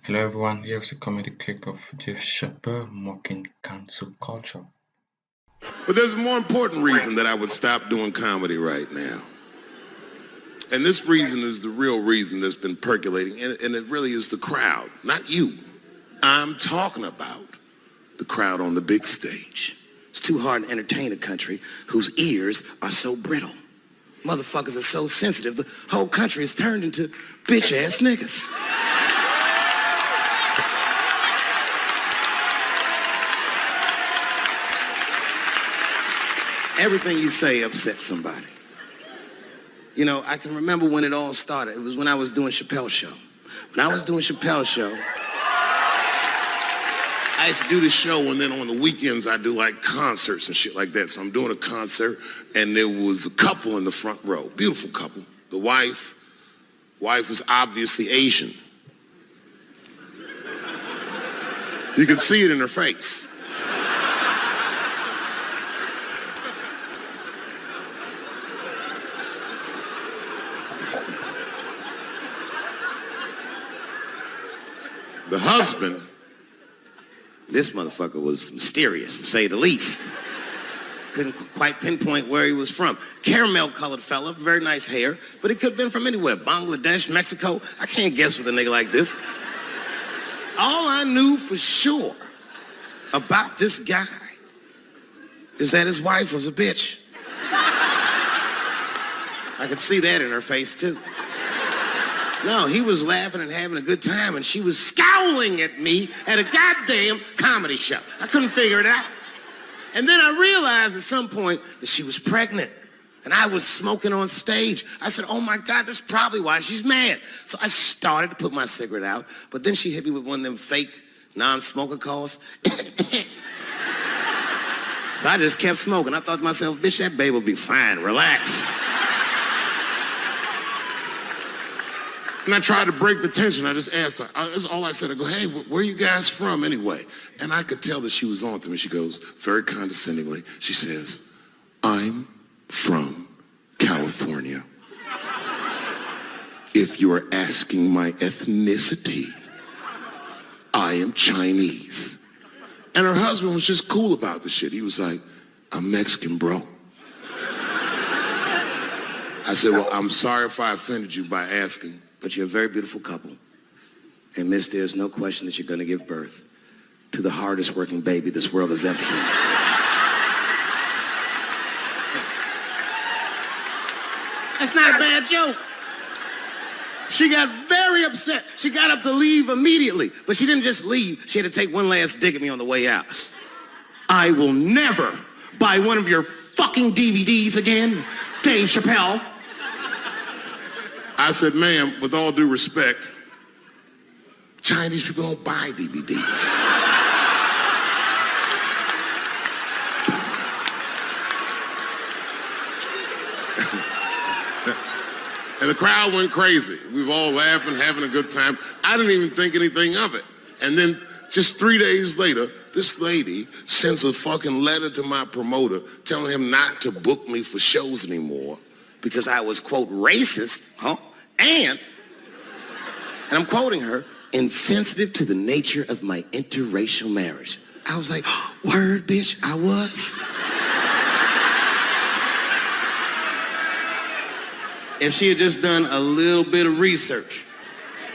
Hello everyone, here's a comedy clip of Dave Chappelle mocking cancel culture. But there's a more important reason that I would stop doing comedy right now. And this reason is the real reason that's been percolating, and it really is the crowd, not you. I'm talking about the crowd on the big stage. It's too hard to entertain a country whose ears are so brittle. Motherfuckers are so sensitive, the whole country is turned into bitch-ass niggas. Everything you say upsets somebody. You know, I can remember when it all started. It was when I was doing Chappelle Show. When I was doing Chappelle Show, I used to do the show, and then on the weekends I do like concerts and shit like that. So I'm doing a concert, and there was a couple in the front row, beautiful couple. The wife was obviously Asian. You could see it in her face. The husband, this motherfucker was mysterious, to say the least. Couldn't quite pinpoint where he was from. Caramel-colored fella, very nice hair, but he could have been from anywhere. Bangladesh, Mexico. I can't guess with a nigga like this. All I knew for sure about this guy is that his wife was a bitch. I could see that in her face, too. No, he was laughing and having a good time, and she was scowling at me at a goddamn comedy show. I couldn't figure it out. And then I realized at some point that she was pregnant, and I was smoking on stage. I said, oh my God, that's probably why she's mad. So I started to put my cigarette out, but then she hit me with one of them fake non-smoker calls. So I just kept smoking. I thought to myself, bitch, that baby will be fine, relax. and I tried to break the tension. I just asked her, that's all I said. I go, hey, where are you guys from anyway? And I could tell that she was on to me. She goes, very condescendingly, she says, I'm from California. If you're asking my ethnicity, I am Chinese. And her husband was just cool about the shit. He was like, I'm Mexican, bro. I said, well, I'm sorry if I offended you by asking. But you're a very beautiful couple. And miss, there's no question that you're gonna give birth to the hardest working baby this world has ever seen. That's not a bad joke. She got very upset. She got up to leave immediately, but she didn't just leave. She had to take one last dig at me on the way out. I will never buy one of your fucking DVDs again, Dave Chappelle. I said, ma'am, with all due respect, Chinese people don't buy DVDs. And the crowd went crazy. We were all laughing, having a good time. I didn't even think anything of it. And then just 3 days later, this lady sends a fucking letter to my promoter telling him not to book me for shows anymore because I was, quote, racist, and I'm quoting her, insensitive to the nature of my interracial marriage. I was like, word, bitch, I was. If she had just done a little bit of research,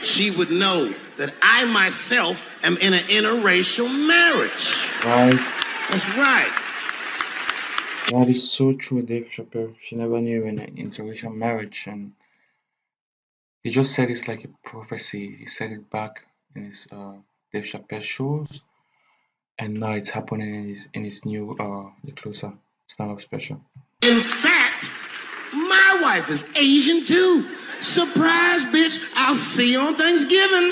she would know that I myself am in an interracial marriage. Right. That's right. That is so true, Dave Chappelle. She never knew in an interracial marriage, and he just said it's like a prophecy. He said it back in his Dave Chappelle shows, and now it's happening in his new The Closer stand-up special. In fact, my wife is Asian too. Surprise, bitch! I'll see you on Thanksgiving.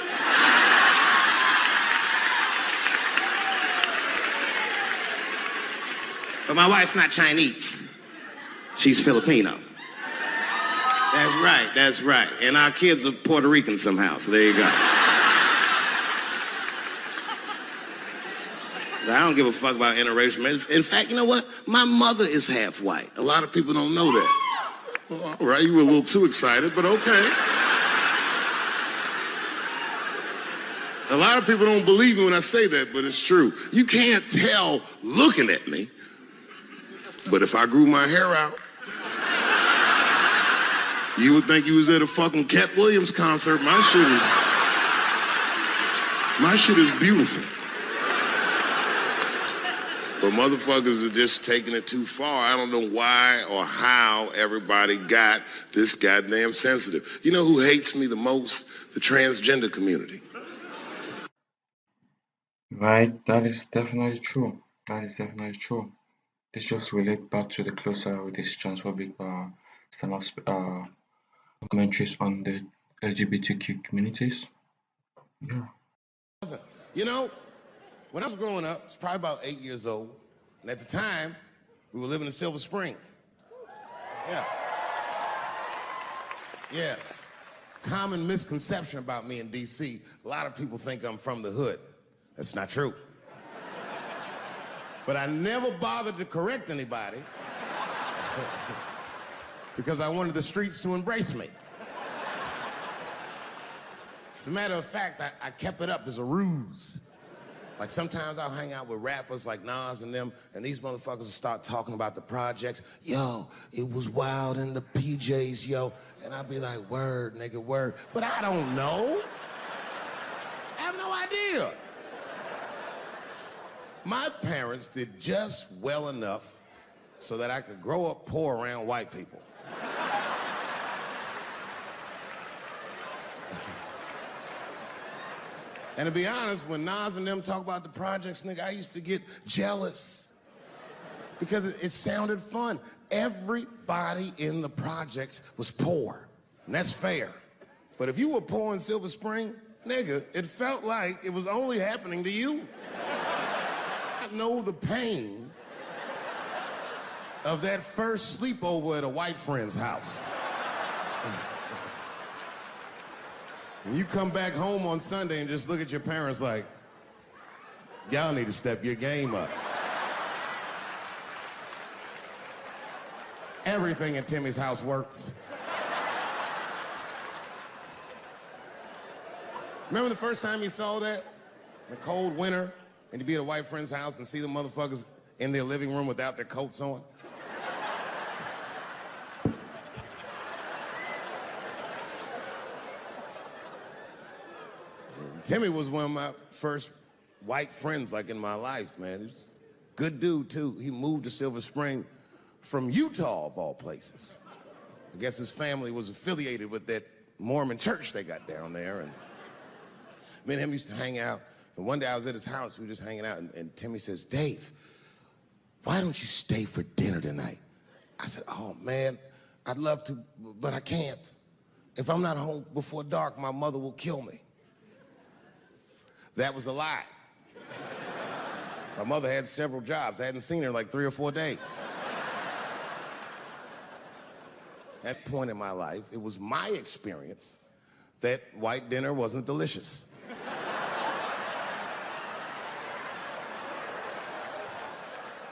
But my wife's not Chinese. She's Filipino. That's right. And our kids are Puerto Rican somehow, so there you go. But I don't give a fuck about interracial marriage. In fact, you know what? My mother is half white. A lot of people don't know that. Well, all right, you were a little too excited, but okay. A lot of people don't believe me when I say that, but it's true. You can't tell looking at me, but if I grew my hair out, you would think you was at a fucking Cat Williams concert. My shit is beautiful. But motherfuckers are just taking it too far. I don't know why or how everybody got this goddamn sensitive. You know who hates me the most? The transgender community. Right, that is definitely true. That is definitely true. This just relates back to the closer with this transphobic stand-up commentaries on the LGBTQ communities. Yeah. You know, when I was growing up, I was probably about 8 years old, and at the time, we were living in Silver Spring. Yeah. Yes. Common misconception about me in D.C. A lot of people think I'm from the hood. That's not true. But I never bothered to correct anybody because I wanted the streets to embrace me. As a matter of fact, I kept it up as a ruse. Like sometimes I'll hang out with rappers like Nas and them, and these motherfuckers will start talking about the projects. Yo, it was wild in the PJs, yo. And I'll be like, word, nigga, word. But I don't know. I have no idea. My parents did just well enough so that I could grow up poor around white people. And to be honest, when Nas and them talk about the projects, nigga, I used to get jealous because it sounded fun. Everybody in the projects was poor, and that's fair. But if you were poor in Silver Spring, nigga, it felt like it was only happening to you. I know the pain of that first sleepover at a white friend's house. When you come back home on Sunday and just look at your parents like, y'all need to step your game up. Everything at Timmy's house works. Remember the first time you saw that? In the cold winter, and you'd be at a white friend's house and see the motherfuckers in their living room without their coats on? Timmy was one of my first white friends, like, in my life, man. He's a good dude, too. He moved to Silver Spring from Utah, of all places. I guess his family was affiliated with that Mormon church they got down there, and me and him used to hang out. And one day I was at his house, we were just hanging out, and Timmy says, Dave, why don't you stay for dinner tonight? I said, oh, man, I'd love to, but I can't. If I'm not home before dark, my mother will kill me. That was a lie. My mother had several jobs. I hadn't seen her in like 3 or 4 days. At that point in my life, it was my experience that white dinner wasn't delicious.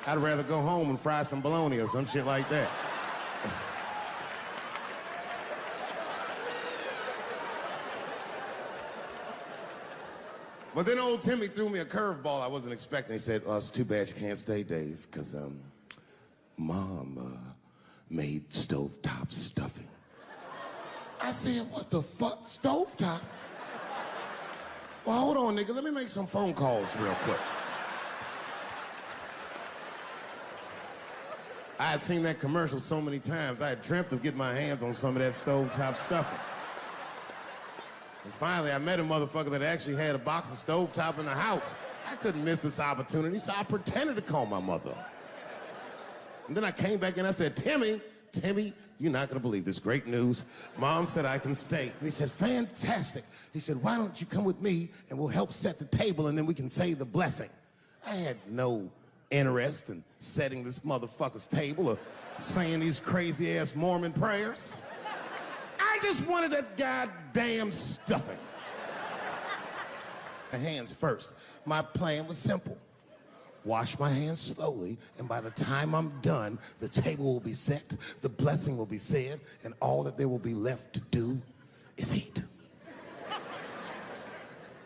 I'd rather go home and fry some bologna or some shit like that. But then old Timmy threw me a curveball I wasn't expecting. He said, oh, it's too bad you can't stay, Dave, because Mom made stovetop stuffing. I said, what the fuck, stovetop? Well, hold on, nigga, let me make some phone calls real quick. I had seen that commercial so many times, I had dreamt of getting my hands on some of that stovetop stuffing. And finally, I met a motherfucker that actually had a box of stovetop in the house. I couldn't miss this opportunity, so I pretended to call my mother. And then I came back and I said, Timmy, you're not gonna believe this great news. Mom said I can stay. And he said, fantastic. He said, why don't you come with me and we'll help set the table and then we can say the blessing. I had no interest in setting this motherfucker's table or saying these crazy ass Mormon prayers. I just wanted that goddamn stuffing. My hands first. My plan was simple. Wash my hands slowly, and by the time I'm done, the table will be set, the blessing will be said, and all that there will be left to do is eat.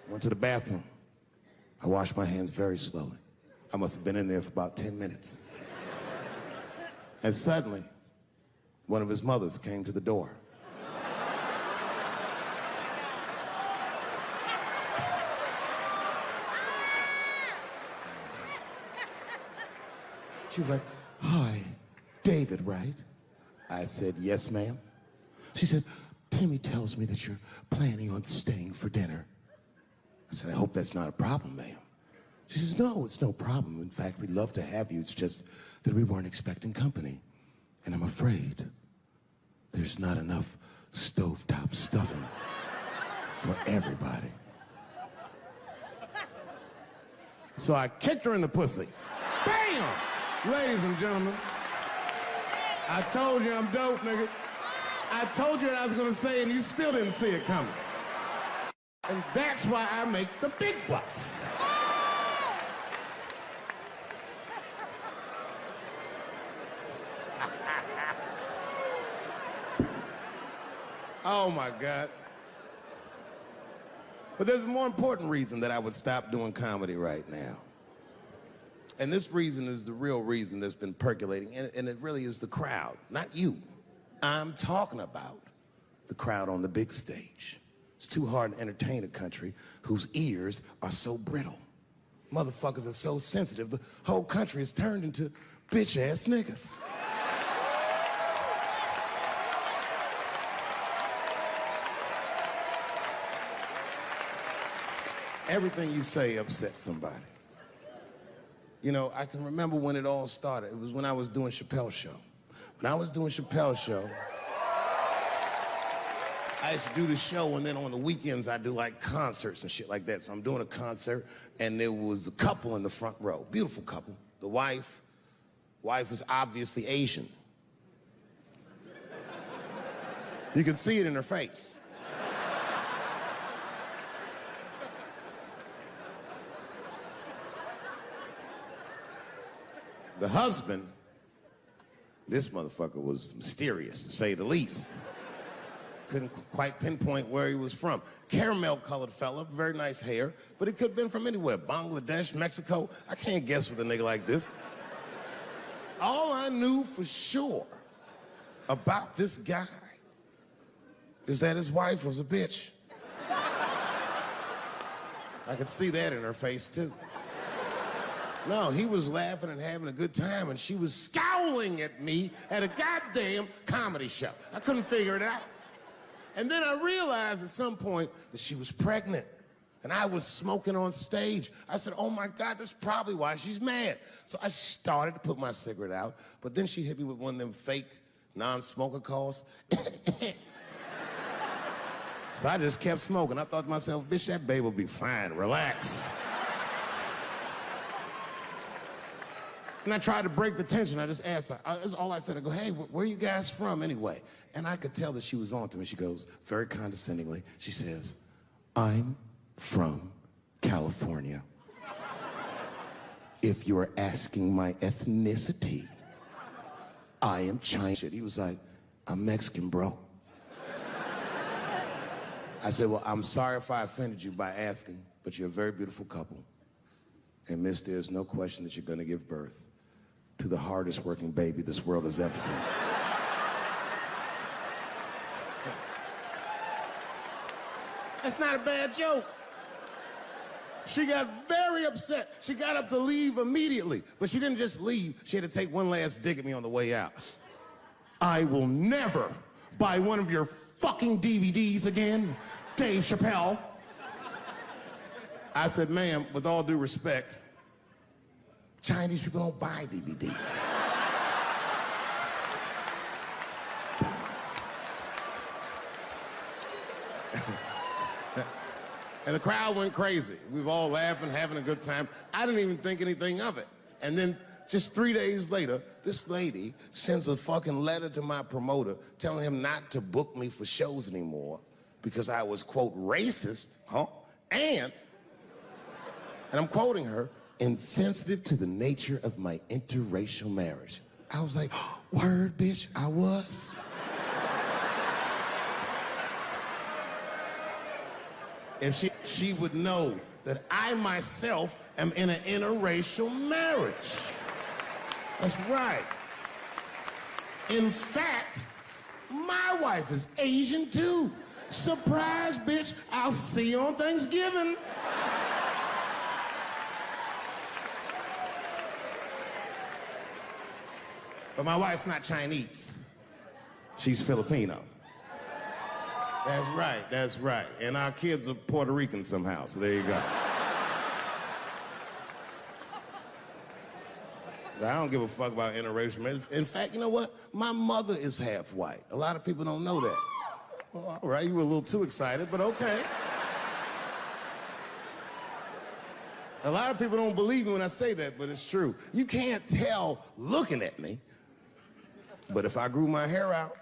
Went to the bathroom. I washed my hands very slowly. I must have been in there for about 10 minutes. And suddenly, one of his mothers came to the door. She was like, "Hi, David, right?" I said, "Yes, ma'am." She said, "Timmy tells me that you're planning on staying for dinner." I said, "I hope that's not a problem, ma'am." She says, "No, it's no problem. In fact, we'd love to have you. It's just that we weren't expecting company. And I'm afraid there's not enough stovetop stuffing for everybody." So I kicked her in the pussy. Bam! Ladies and gentlemen, I told you I'm dope, nigga. I told you what I was gonna say and you still didn't see it coming. And that's why I make the big bucks. Oh my God. But there's a more important reason that I would stop doing comedy right now. And this reason is the real reason that's been percolating, and it really is the crowd, not you. I'm talking about the crowd on the big stage. It's too hard to entertain a country whose ears are so brittle. Motherfuckers are so sensitive, the whole country is turned into bitch-ass niggas. Everything you say upsets somebody. You know, I can remember when it all started. It was when I was doing Chappelle Show. When I was doing Chappelle Show, I used to do the show, and then on the weekends, I do like concerts and shit like that. So I'm doing a concert, and there was a couple in the front row, beautiful couple. The wife was obviously Asian. You could see it in her face. The husband, this motherfucker was mysterious, to say the least. Couldn't quite pinpoint where he was from. Caramel-colored fella, very nice hair, but he could have been from anywhere. Bangladesh, Mexico. I can't guess with a nigga like this. All I knew for sure about this guy is that his wife was a bitch. I could see that in her face, too. No, he was laughing and having a good time, and she was scowling at me at a goddamn comedy show. I couldn't figure it out. And then I realized at some point that she was pregnant, and I was smoking on stage. I said, "Oh my God, that's probably why she's mad." So I started to put my cigarette out, but then she hit me with one of them fake non-smoker calls. So I just kept smoking. I thought to myself, "Bitch, that babe will be fine, relax." And I tried to break the tension. I just asked her. That's all I said. I go, "Hey, where are you guys from anyway?" And I could tell that she was on to me. She goes, very condescendingly, she says, "I'm from California. If you're asking my ethnicity, I am Chinese." He was like, "I'm Mexican, bro." I said, "Well, I'm sorry if I offended you by asking, but you're a very beautiful couple. And miss, there's no question that you're gonna give birth to the hardest working baby this world has ever seen." That's not a bad joke. She got very upset. She got up to leave immediately, but she didn't just leave. She had to take one last dig at me on the way out. "I will never buy one of your fucking DVDs again, Dave Chappelle." I said, "Ma'am, with all due respect, Chinese people don't buy DVDs." And the crowd went crazy. We were all laughing, having a good time. I didn't even think anything of it. And then just 3 days later, this lady sends a fucking letter to my promoter telling him not to book me for shows anymore because I was, quote, racist, and I'm quoting her, "insensitive to the nature of my interracial marriage." I was like, "Word, bitch, I was." if she would know that I myself am in an interracial marriage. That's right. In fact, my wife is Asian too. Surprise, bitch, I'll see you on Thanksgiving. But my wife's not Chinese. She's Filipino. That's right. And our kids are Puerto Rican somehow, so there you go. But I don't give a fuck about interracial marriage. In fact, you know what? My mother is half white. A lot of people don't know that. Well, all right, you were a little too excited, but okay. A lot of people don't believe me when I say that, but it's true. You can't tell looking at me, but if I grew my hair out,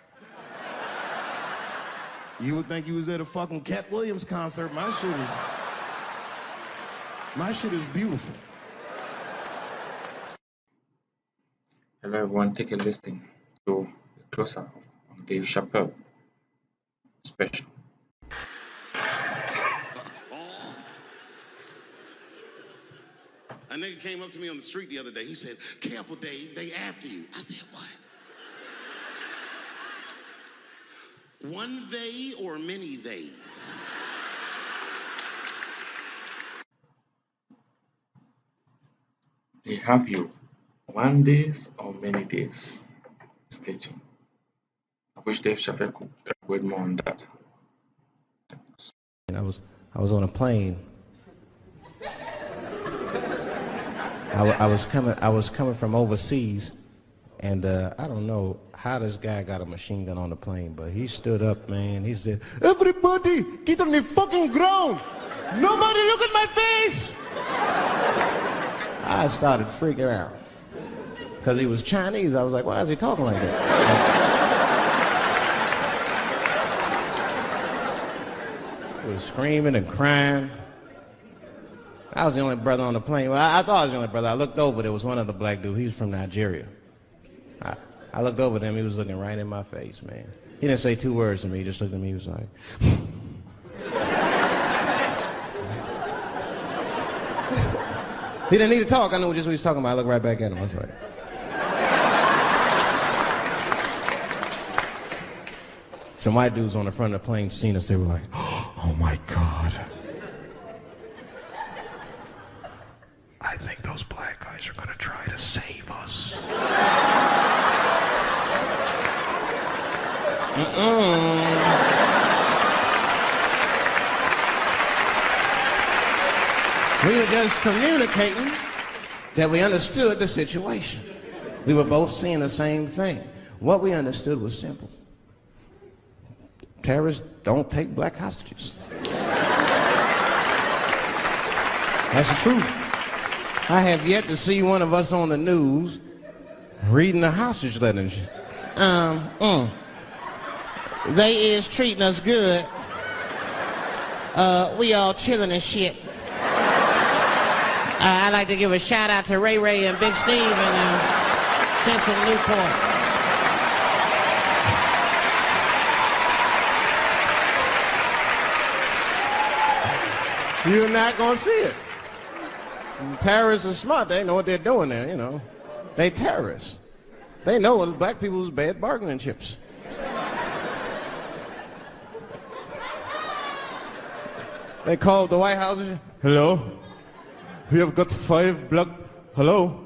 you would think you was at a fucking Cat Williams concert. My shit is beautiful. Hello everyone, take a listen to a close-up of Dave Chappelle special. A nigga came up to me on the street the other day. He said, "Careful, Dave, they after you." I said, "What? One they or many theys?" They have you 1 days or many days. Stay tuned. I wish Dave Chappelle could elaborate more on that. And I was on a plane. I was coming from overseas, and I don't know how this guy got a machine gun on the plane, but he stood up, man. He said, "Everybody, get on the fucking ground! Nobody look at my face!" I started freaking out because he was Chinese. I was like, "Why is he talking like that?" He was screaming and crying. I was the only brother on the plane. Well, I thought I was the only brother. I looked over. There was one other black dude. He's from Nigeria. I looked over at him. He was looking right in my face, man. He didn't say 2 words to me. He just looked at me. He was like... He didn't need to talk. I knew just what he was talking about. I looked right back at him. I was like... Some white dudes on the front of the plane seen us. They were like, "Oh my God. I think those black guys are going to try to save us." We were just communicating that we understood the situation. We were both seeing the same thing. What we understood was simple. Terrorists don't take black hostages. That's the truth. I have yet to see one of us on the news reading a hostage letter and shit. They is treating us good. We all chilling and shit. I'd like to give a shout out to Ray Ray and Big Steve and Central Newport. You're not gonna see it. Terrorists are smart. They know what they're doing there, you know. They terrorists. They know what black people's bad bargaining chips. They called the White House. "Hello? We have got 5 black... Hello?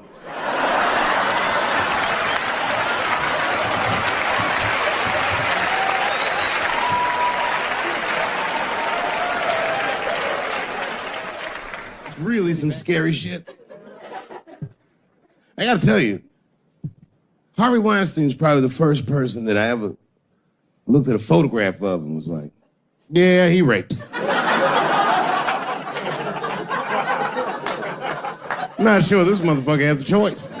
It's really some scary shit. I gotta tell you, Harvey Weinstein's probably the first person that I ever looked at a photograph of and was like, "Yeah, he rapes." I'm not sure this motherfucker has a choice.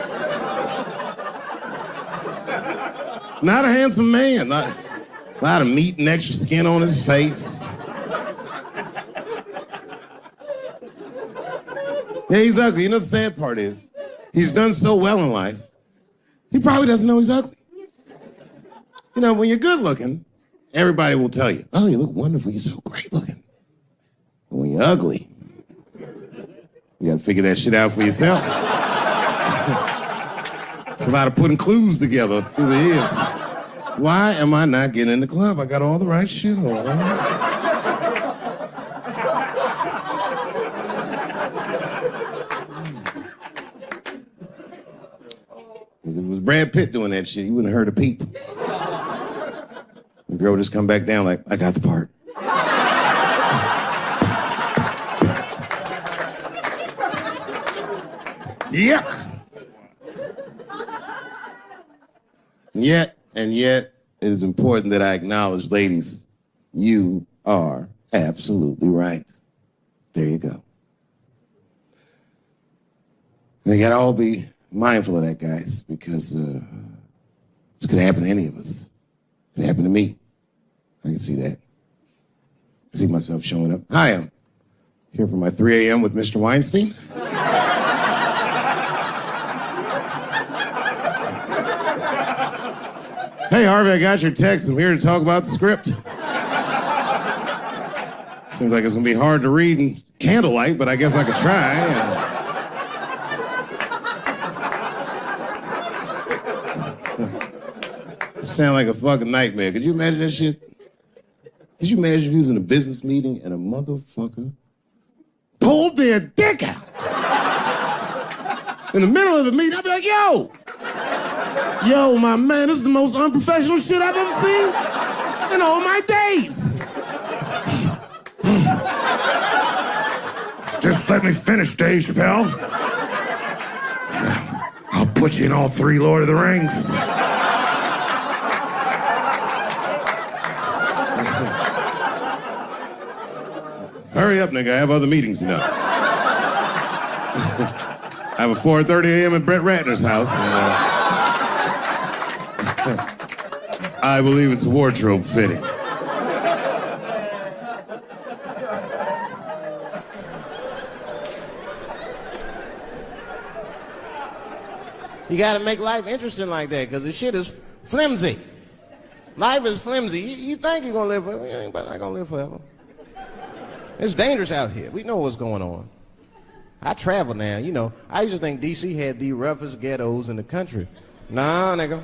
Not a handsome man. A lot of meat and extra skin on his face. Yeah, he's ugly. You know the sad part is, he's done so well in life, he probably doesn't know he's ugly. You know, when you're good looking, everybody will tell you, "Oh, you look wonderful. You're so great looking." He ugly. You gotta figure that shit out for yourself. It's a lot of putting clues together. It really is. Why am I not getting in the club? I got all the right shit on. If it was Brad Pitt doing that shit, he wouldn't have heard a peep. The girl would just come back down like, I got the part. Yuck. Yet, it is important that I acknowledge, ladies, you are absolutely right. There you go. They gotta all be mindful of that, guys, because this could happen to any of us. It could happen to me. I can see that. I see myself showing up. Hi, I'm here for my 3 a.m. with Mr. Weinstein. Hey, Harvey, I got your text. I'm here to talk about the script. Seems like it's going to be hard to read in candlelight, but I guess I could try. Sound like a fucking nightmare. Could you imagine that shit? Could you imagine if you was in a business meeting and a motherfucker pulled their dick out? In the middle of the meeting, I'd be like, yo, my man, this is the most unprofessional shit I've ever seen in all my days. Just let me finish, Dave Chappelle. I'll put you in all 3 Lord of the Rings. Hurry up, nigga. I have other meetings now. I have a 4:30 a.m. at Brett Ratner's house. And, I believe it's wardrobe fitting. You gotta make life interesting like that, because the shit is flimsy. Life is flimsy. You think you're gonna live forever, you ain't not gonna live forever. It's dangerous out here. We know what's going on. I travel now, you know. I used to think D.C. had the roughest ghettos in the country. Nah, nigga,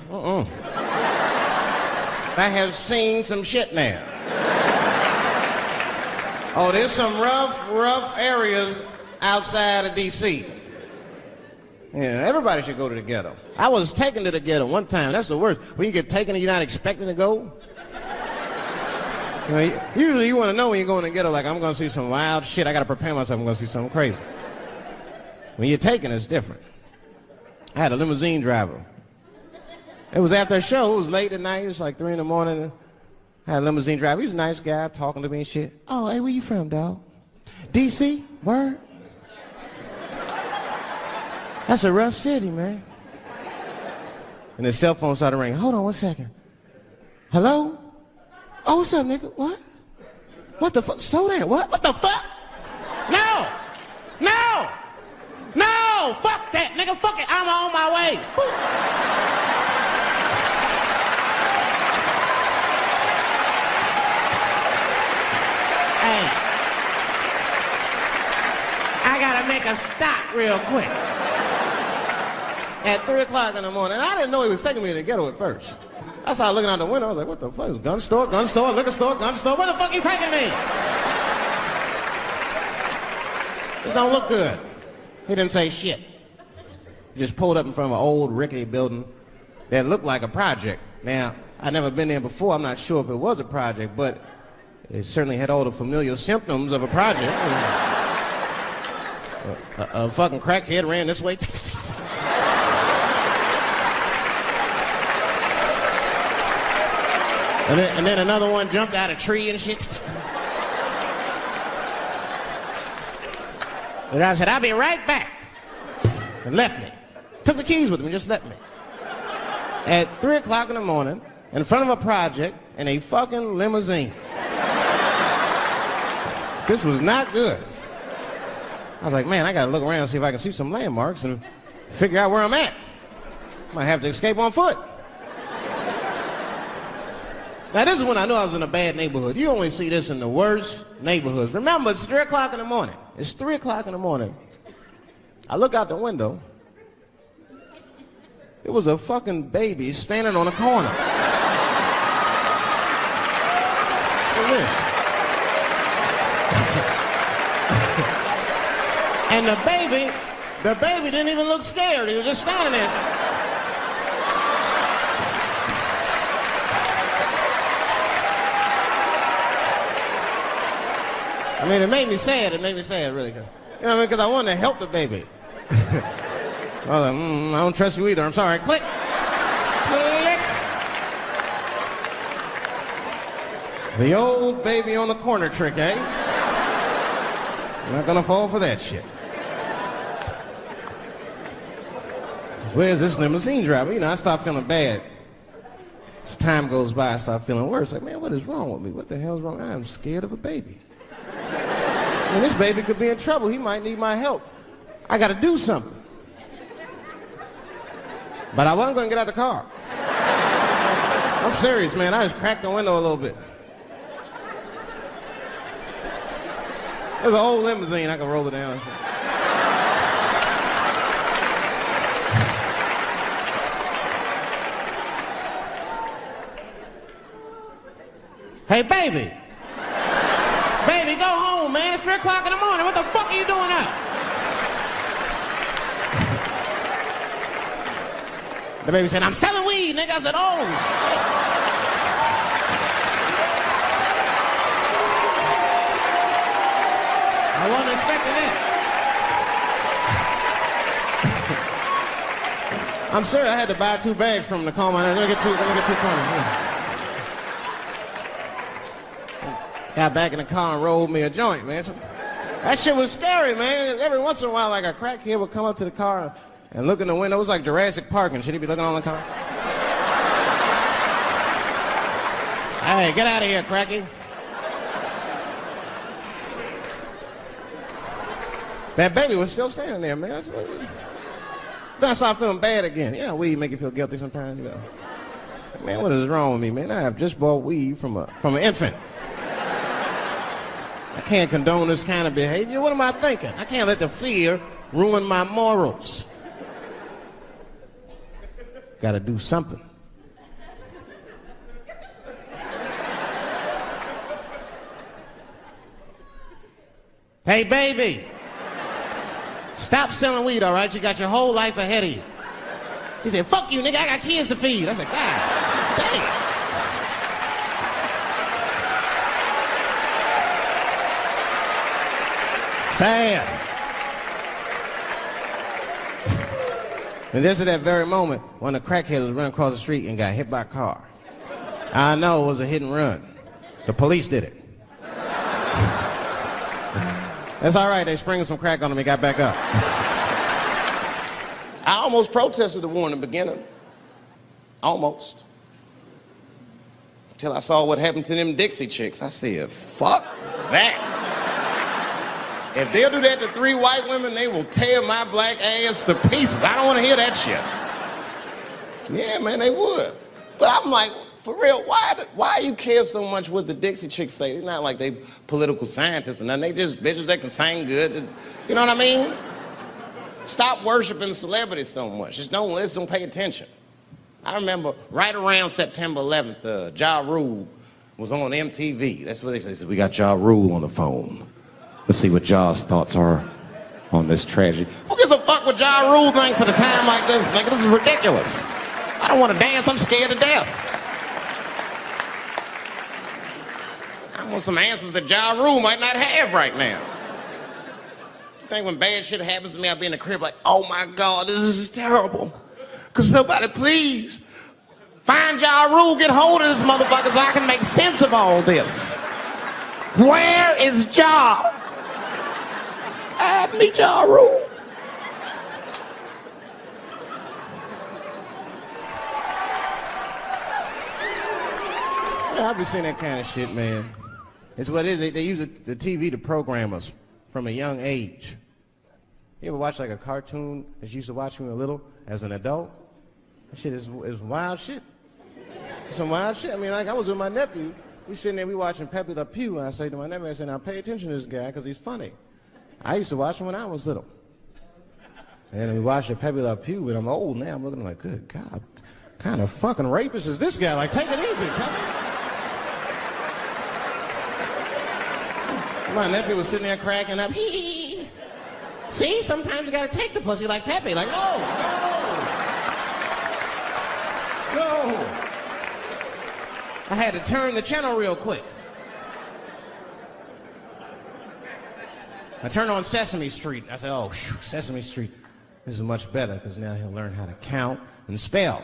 I have seen some shit now. Oh, there's some rough areas outside of D.C. Yeah, everybody should go to the ghetto. I was taken to the ghetto one time. That's the worst. When you get taken and you're not expecting to go. You know, usually you want to know when you're going to the ghetto, like, I'm going to see some wild shit. I got to prepare myself. I'm going to see something crazy. When you're taken, it's different. I had a limousine driver. It was after a show. It was late at night. It was like 3 in the morning. I had a limousine driver. He was a nice guy, talking to me and shit. Oh, hey, where you from, dog? D.C.? Word? That's a rough city, man. And his cell phone started ringing. Hold on 1 second. Hello? Oh, what's up, nigga? What? What the fuck? Slow down. What? What the fuck? No! No! No! Fuck that, nigga. Fuck it. I'm on my way. Hey. I gotta make a stop real quick. At 3 o'clock in the morning. I didn't know he was taking me to the ghetto at first. I started looking out the window. I was like, what the fuck? Is gun store, liquor store, gun store? Where the fuck are you taking me? This don't look good. He didn't say shit. He just pulled up in front of an old rickety building that looked like a project. Now, I'd never been there before. I'm not sure if it was a project, but it certainly had all the familiar symptoms of a project. A fucking crackhead ran this way. And then another one jumped out of a tree and shit. And I said, I'll be right back. And left me. Took the keys with him and just left me. At 3 o'clock in the morning, in front of a project, in a fucking limousine. This was not good. I was like, man, I gotta look around and see if I can see some landmarks and figure out where I'm at. Might have to escape on foot. Now, this is when I knew I was in a bad neighborhood. You only see this in the worst neighborhoods. Remember, it's 3 o'clock in the morning. It's 3 o'clock in the morning. I look out the window. It was a fucking baby standing on a corner. And the baby didn't even look scared. He was just standing there. I mean, it made me sad. It made me sad, really. You know what I mean? Because I wanted to help the baby. I was like, I don't trust you either. I'm sorry. Click. Click. The old baby on the corner trick, eh? I'm not gonna fall for that shit. Where's this limousine driver? You know, I start feeling bad. As time goes by, I start feeling worse. Like, man, what is wrong with me? What the hell's wrong? I'm scared of a baby. And this baby could be in trouble. He might need my help. I gotta do something. But I wasn't gonna get out the car. I'm serious, man. I just cracked the window a little bit. There's an old limousine. I could roll it down. Hey, baby. Baby, go home, man. It's 3 o'clock in the morning. What the fuck are you doing up? The baby said, I'm selling weed, nigga. I said, oh, shit. I wasn't expecting that. I'm sorry, I had to buy 2 bags from him to calm my nerves. Let me get 2 coins. Got back in the car and rolled me a joint, man. So, that shit was scary, man. Every once in a while, like a crackhead would come up to the car and look in the window. It was like Jurassic Park and shit. He'd be looking on the car. Hey, get out of here, cracky. That baby was still standing there, man. Then I started feeling bad again. Yeah, weed make you feel guilty sometimes. You know. Man, what is wrong with me, man? I have just bought weed from an infant. I can't condone this kind of behavior. What am I thinking? I can't let the fear ruin my morals. Gotta do something. Hey, baby. Stop selling weed, all right? You got your whole life ahead of you. He said, fuck you, nigga. I got kids to feed. I said, God damn. Sad. And just at that very moment, one of the crackheads was running across the street and got hit by a car. I know it was a hit and run. The police did it. That's all right. They sprinkled some crack on him. He got back up. I almost protested the war in the beginning. Almost. Until I saw what happened to them Dixie chicks. I said, fuck that. If they'll do that to 3 white women, they will tear my black ass to pieces. I don't want to hear that shit. Yeah, man, they would. But I'm like, for real, why you care so much what the Dixie chicks say? It's not like they political scientists or nothing. They just bitches that can sing good. You know what I mean? Stop worshiping celebrities so much. Just don't listen, don't pay attention. I remember right around September 11th, Ja Rule was on MTV. That's what they said. They said, we got Ja Rule on the phone. Let's see what Ja's thoughts are on this tragedy. Who gives a fuck what Ja Rule thinks at a time like this, nigga? This is ridiculous. I don't want to dance. I'm scared to death. I want some answers that Ja Rule might not have right now. You think when bad shit happens to me, I'll be in the crib like, oh my God, this is terrible. Could somebody please find Ja Rule, get hold of this motherfucker so I can make sense of all this. Where is Ja? Me Ja Rule. Yeah, I've been seeing that kind of shit, man. It's what it is. They use the TV to program us from a young age. You ever watch like a cartoon that you used to watch when you were little as an adult? That shit is wild shit. Some wild shit. I mean, like I was with my nephew. We sitting there, we watching Pepe Le Pew, and I say to my nephew, I say, now pay attention to this guy because he's funny. I used to watch him when I was little. And then we watched the Pepe Le Pew, and I'm old now. I'm looking like, good God, what kind of fucking rapist is this guy? Like, take it easy, Pepe. My nephew was sitting there cracking up. See, sometimes you gotta take the pussy like Pepe. Like, no. I had to turn the channel real quick. I turned on Sesame Street. I said, oh, Sesame Street, this is much better because now he'll learn how to count and spell.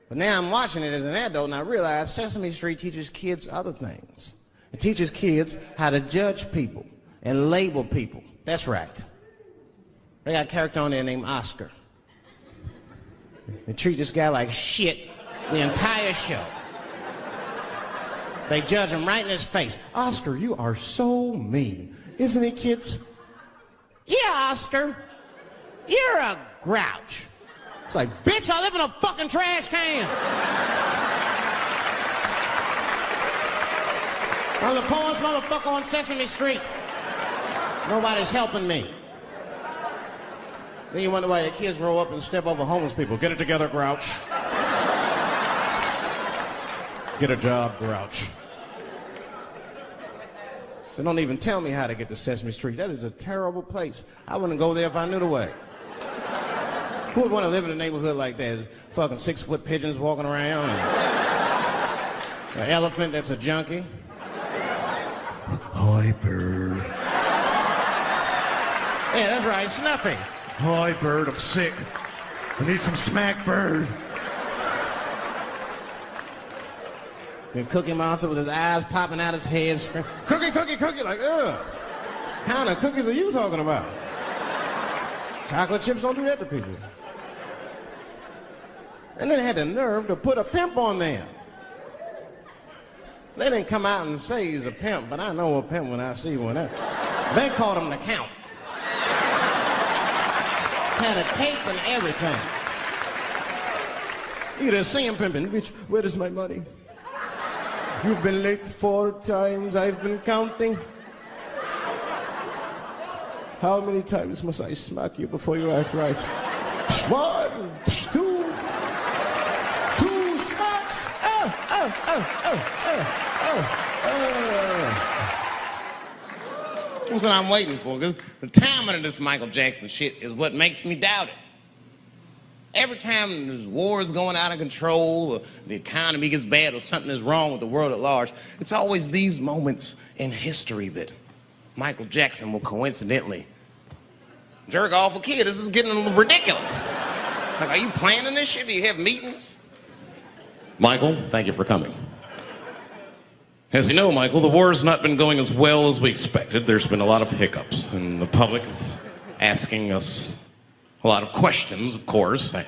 But now I'm watching it as an adult and I realize Sesame Street teaches kids other things. It teaches kids how to judge people and label people. That's right. They got a character on there named Oscar. They treat this guy like shit the entire show. They judge him right in his face. Oscar, you are so mean. Isn't it, kids? Yeah, Oscar. You're a grouch. It's like, bitch, I live in a fucking trash can. I'm the poorest motherfucker on Sesame Street. Nobody's helping me. Then you wonder why your kids grow up and step over homeless people. Get it together, grouch. Get a job, grouch. So don't even tell me how to get to Sesame Street. That is a terrible place. I wouldn't go there if I knew the way. Who would want to live in a neighborhood like that? Fucking 6-foot pigeons walking around. An elephant that's a junkie. Hi, bird. Yeah, that's right, Snuffy. Hi, bird, I'm sick. I need some smack, bird. Then Cookie Monster with his eyes popping out his head, cookie, cookie, cookie, like, ugh. What kind of cookies are you talking about? Chocolate chips don't do that to people. And then they had the nerve to put a pimp on them. They didn't come out and say he's a pimp, but I know a pimp when I see one. They called him the Count. Had a cape and everything. You just see him pimping. Bitch, where is my money? You've been late 4 times, I've been counting. How many times must I smack you before you act right? 1, 2 smacks. That's what I'm waiting for, because the timing of this Michael Jackson shit is what makes me doubt it. Every time there's wars going out of control, or the economy gets bad, or something is wrong with the world at large, it's always these moments in history that Michael Jackson will coincidentally jerk off a kid. This is getting ridiculous. Like, are you planning this shit? Do you have meetings? Michael, thank you for coming. As you know, Michael, the war has not been going as well as we expected. There's been a lot of hiccups, and the public is asking us a lot of questions, of course, and,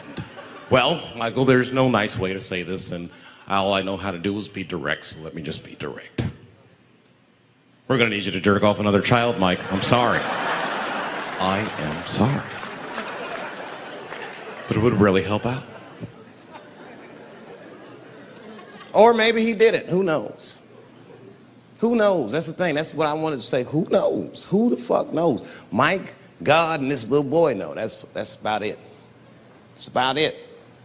well, Michael, there's no nice way to say this, and all I know how to do is be direct, so let me just be direct. We're gonna need you to jerk off another child, Mike. I'm sorry. I am sorry. But it would really help out. Or maybe he did it. Who knows? Who knows? That's the thing. That's what I wanted to say. Who knows? Who the fuck knows? Mike, God, and this little boy know. That's about it. That's about it.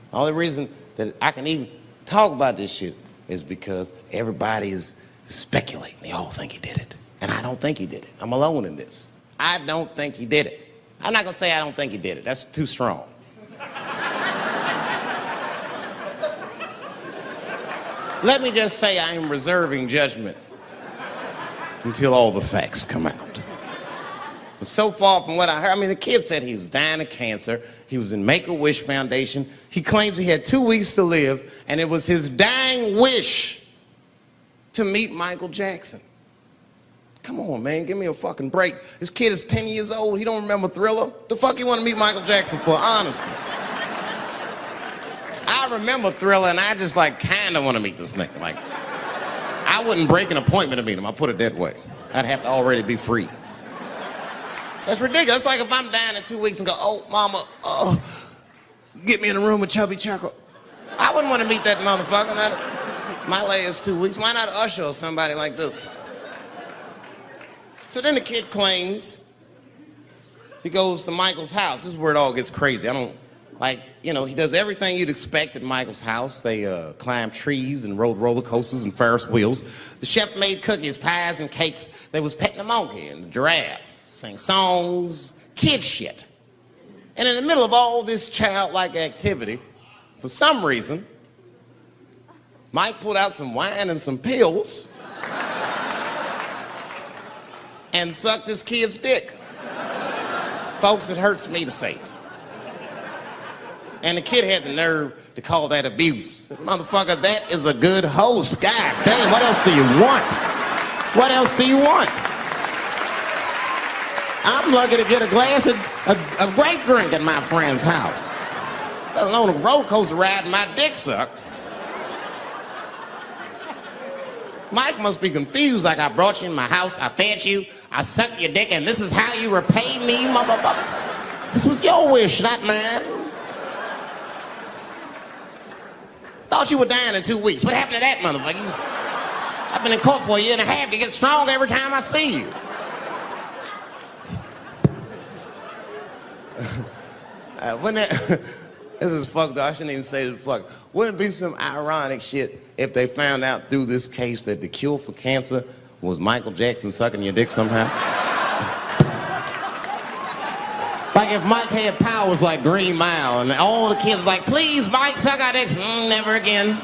The only reason that I can even talk about this shit is because everybody is speculating. They all think he did it. And I don't think he did it. I'm alone in this. I don't think he did it. I'm not gonna say I don't think he did it. That's too strong. Let me just say I am reserving judgment until all the facts come out. But so far from what I heard, I mean, the kid said he was dying of cancer. He was in Make-A-Wish Foundation. He claims he had 2 weeks to live, and it was his dying wish to meet Michael Jackson. Come on, man, give me a fucking break. This kid is 10 years old. He don't remember Thriller. The fuck you want to meet Michael Jackson for, honestly? I remember Thriller, and I just, like, kind of want to meet this nigga. Like, I wouldn't break an appointment to meet him. I'll put it that way. I'd have to already be free. That's ridiculous. That's like if I'm dying in 2 weeks and go, oh, mama, get me in a room with Chubby Chocolate. I wouldn't want to meet that motherfucker. My last 2 weeks. Why not Usher or somebody like this? So then the kid claims he goes to Michael's house. This is where it all gets crazy. He does everything you'd expect at Michael's house. They climbed trees and rode roller coasters and Ferris wheels. The chef made cookies, pies, and cakes. They was petting a monkey and the giraffe, sang songs, kid shit. And in the middle of all this childlike activity, for some reason, Mike pulled out some wine and some pills and sucked his kid's dick. Folks, it hurts me to say it. And the kid had the nerve to call that abuse. Said, motherfucker, that is a good host. God damn, what else do you want? What else do you want? I'm lucky to get a glass of grape drink at my friend's house. Let alone a roller coaster ride and my dick sucked. Mike must be confused, like I brought you in my house, I fed you, I sucked your dick, and this is how you repay me, motherfuckers? This was your wish, not mine. Thought you were dying in 2 weeks. What happened to that, motherfucker? I've been in court for a year and a half. You get stronger every time I see you. This is fucked up. I shouldn't even say this fuck. Wouldn't it be some ironic shit if they found out through this case that the cure for cancer was Michael Jackson sucking your dick somehow? Like if Mike had powers like Green Mile and all the kids like, please, Mike, suck our dicks. Never again.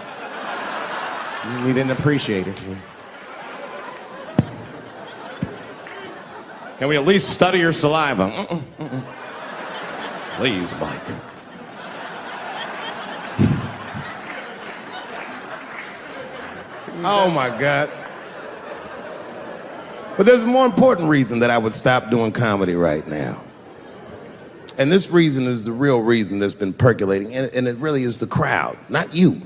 He didn't appreciate it. Can we at least study your saliva? Please, Mike. Oh my God. But there's a more important reason that I would stop doing comedy right now. And this reason is the real reason that's been percolating, and it really is the crowd, not you.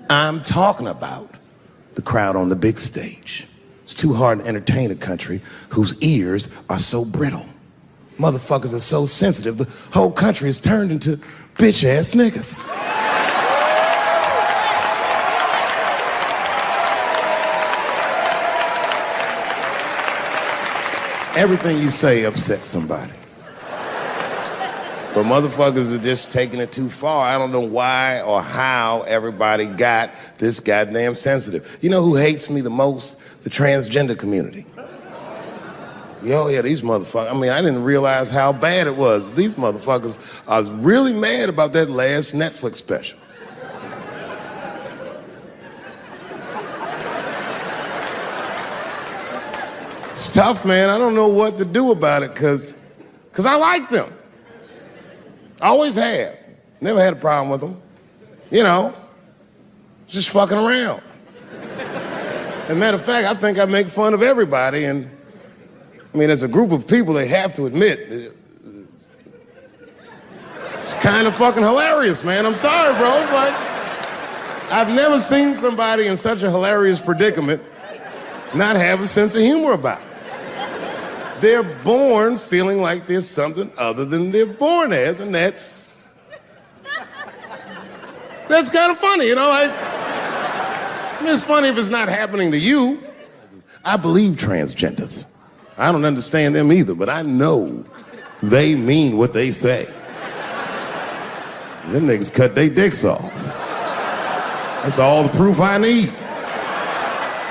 I'm talking about the crowd on the big stage. It's too hard to entertain a country whose ears are so brittle. Motherfuckers are so sensitive, the whole country is turned into bitch-ass niggas. Everything you say upsets somebody. But motherfuckers are just taking it too far. I don't know why or how everybody got this goddamn sensitive. You know who hates me the most? The transgender community. Yo, yeah, these motherfuckers. I mean, I didn't realize how bad it was. These motherfuckers are really mad about that last Netflix special. It's tough, man. I don't know what to do about it because I like them. I always have. Never had a problem with them. You know, just fucking around. As a matter of fact, I think I make fun of everybody, and I mean, as a group of people, they have to admit, it's kind of fucking hilarious, man. I'm sorry, bro. It's like, I've never seen somebody in such a hilarious predicament not have a sense of humor about it. They're born feeling like there's something other than they're born as, and that's kind of funny, you know? I mean, it's funny if it's not happening to you. I believe transgenders. I don't understand them either, but I know they mean what they say. Them niggas cut their dicks off. That's all the proof I need.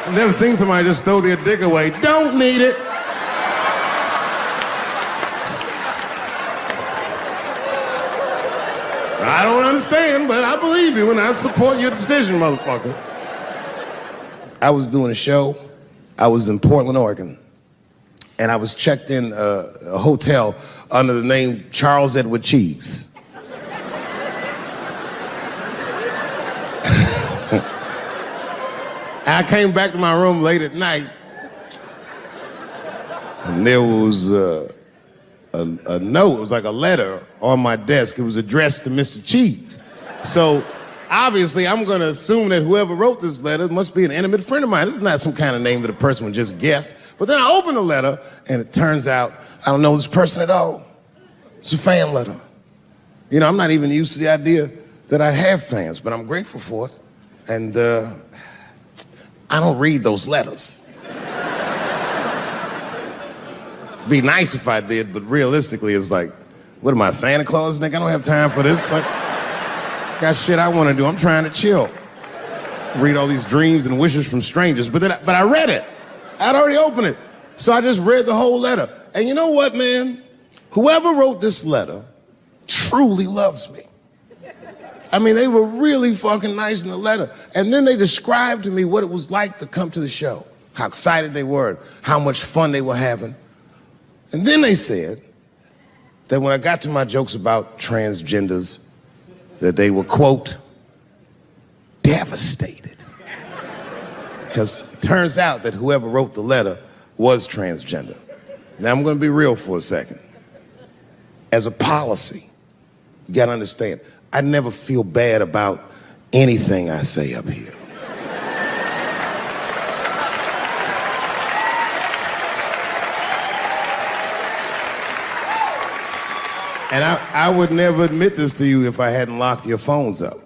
I've never seen somebody just throw their dick away. Don't need it. I don't understand, but I believe you and I support your decision, motherfucker. I was doing a show. I was in Portland, Oregon. And I was checked in a hotel under the name Charles Edward Cheese. I came back to my room late at night, and there was a note. It was like a letter on my desk. It was addressed to Mr. Cheese. So obviously, I'm going to assume that whoever wrote this letter must be an intimate friend of mine. This is not some kind of name that a person would just guess. But then I open the letter, and it turns out I don't know this person at all. It's a fan letter. You know, I'm not even used to the idea that I have fans, but I'm grateful for it. And I don't read those letters. Be nice if I did, but realistically, it's like, what am I, Santa Claus, nigga? I don't have time for this. Like, got shit I want to do. I'm trying to chill. Read all these dreams and wishes from strangers. But I read it. I'd already opened it. So I just read the whole letter. And you know what, man? Whoever wrote this letter truly loves me. I mean, they were really fucking nice in the letter. And then they described to me what it was like to come to the show, how excited they were, how much fun they were having. And then they said that when I got to my jokes about transgenders, that they were, quote, devastated. Because it turns out that whoever wrote the letter was transgender. Now, I'm going to be real for a second. As a policy, you got to understand, I never feel bad about anything I say up here. And I would never admit this to you if I hadn't locked your phones up.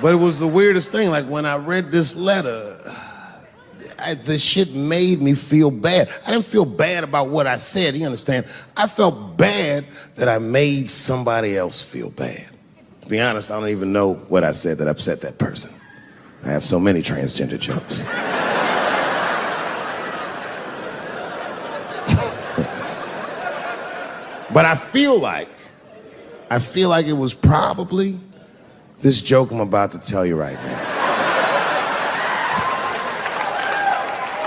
But it was the weirdest thing. Like, when I read this letter, this shit made me feel bad. I didn't feel bad about what I said, you understand? I felt bad that I made somebody else feel bad. To be honest, I don't even know what I said that upset that person. I have so many transgender jokes. But I feel like it was probably this joke I'm about to tell you right now.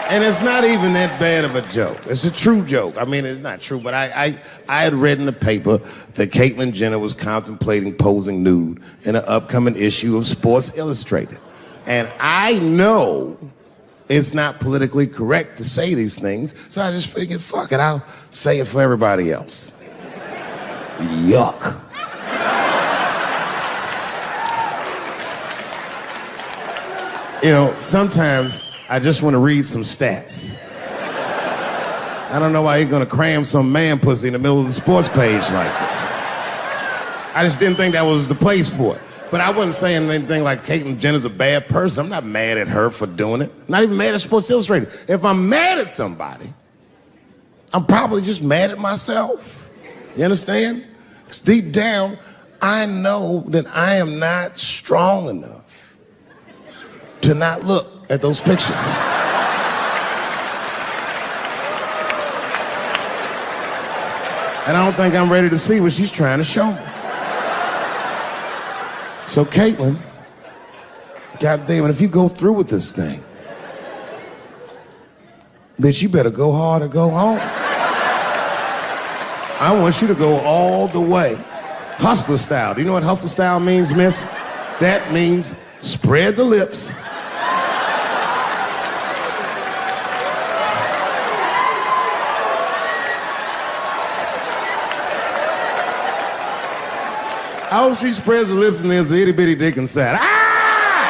And it's not even that bad of a joke. It's a true joke. I mean, it's not true, but I had read in the paper that Caitlyn Jenner was contemplating posing nude in an upcoming issue of Sports Illustrated. And I know it's not politically correct to say these things, so I just figured, fuck it, I'll say it for everybody else. Yuck. You know, sometimes I just want to read some stats. I don't know why you're gonna cram some man pussy in the middle of the sports page like this. I just didn't think that was the place for it. But I wasn't saying anything like Caitlyn Jenner's a bad person. I'm not mad at her for doing it. Not even mad at Sports Illustrated. If I'm mad at somebody, I'm probably just mad at myself. You understand? Because deep down, I know that I am not strong enough to not look at those pictures. And I don't think I'm ready to see what she's trying to show me. So Caitlyn, goddamn it, if you go through with this thing, bitch, you better go hard or go home. I want you to go all the way. Hustler style. Do you know what hustler style means, miss? That means spread the lips. I hope she spreads her lips and there's an itty bitty dick inside. Ah!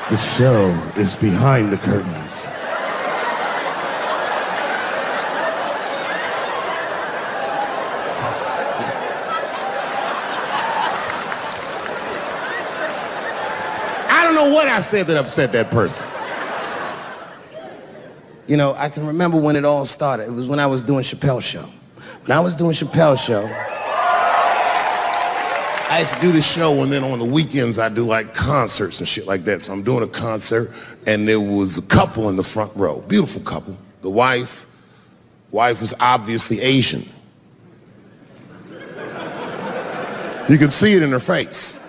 The show is behind the curtains. I don't know what I said that upset that person. You know, I can remember when it all started. It was when I was doing Chappelle Show. When I was doing Chappelle Show, I used to do the show, and then on the weekends I do like concerts and shit like that. So I'm doing a concert, and there was a couple in the front row, beautiful couple. The wife was obviously Asian. You could see it in her face.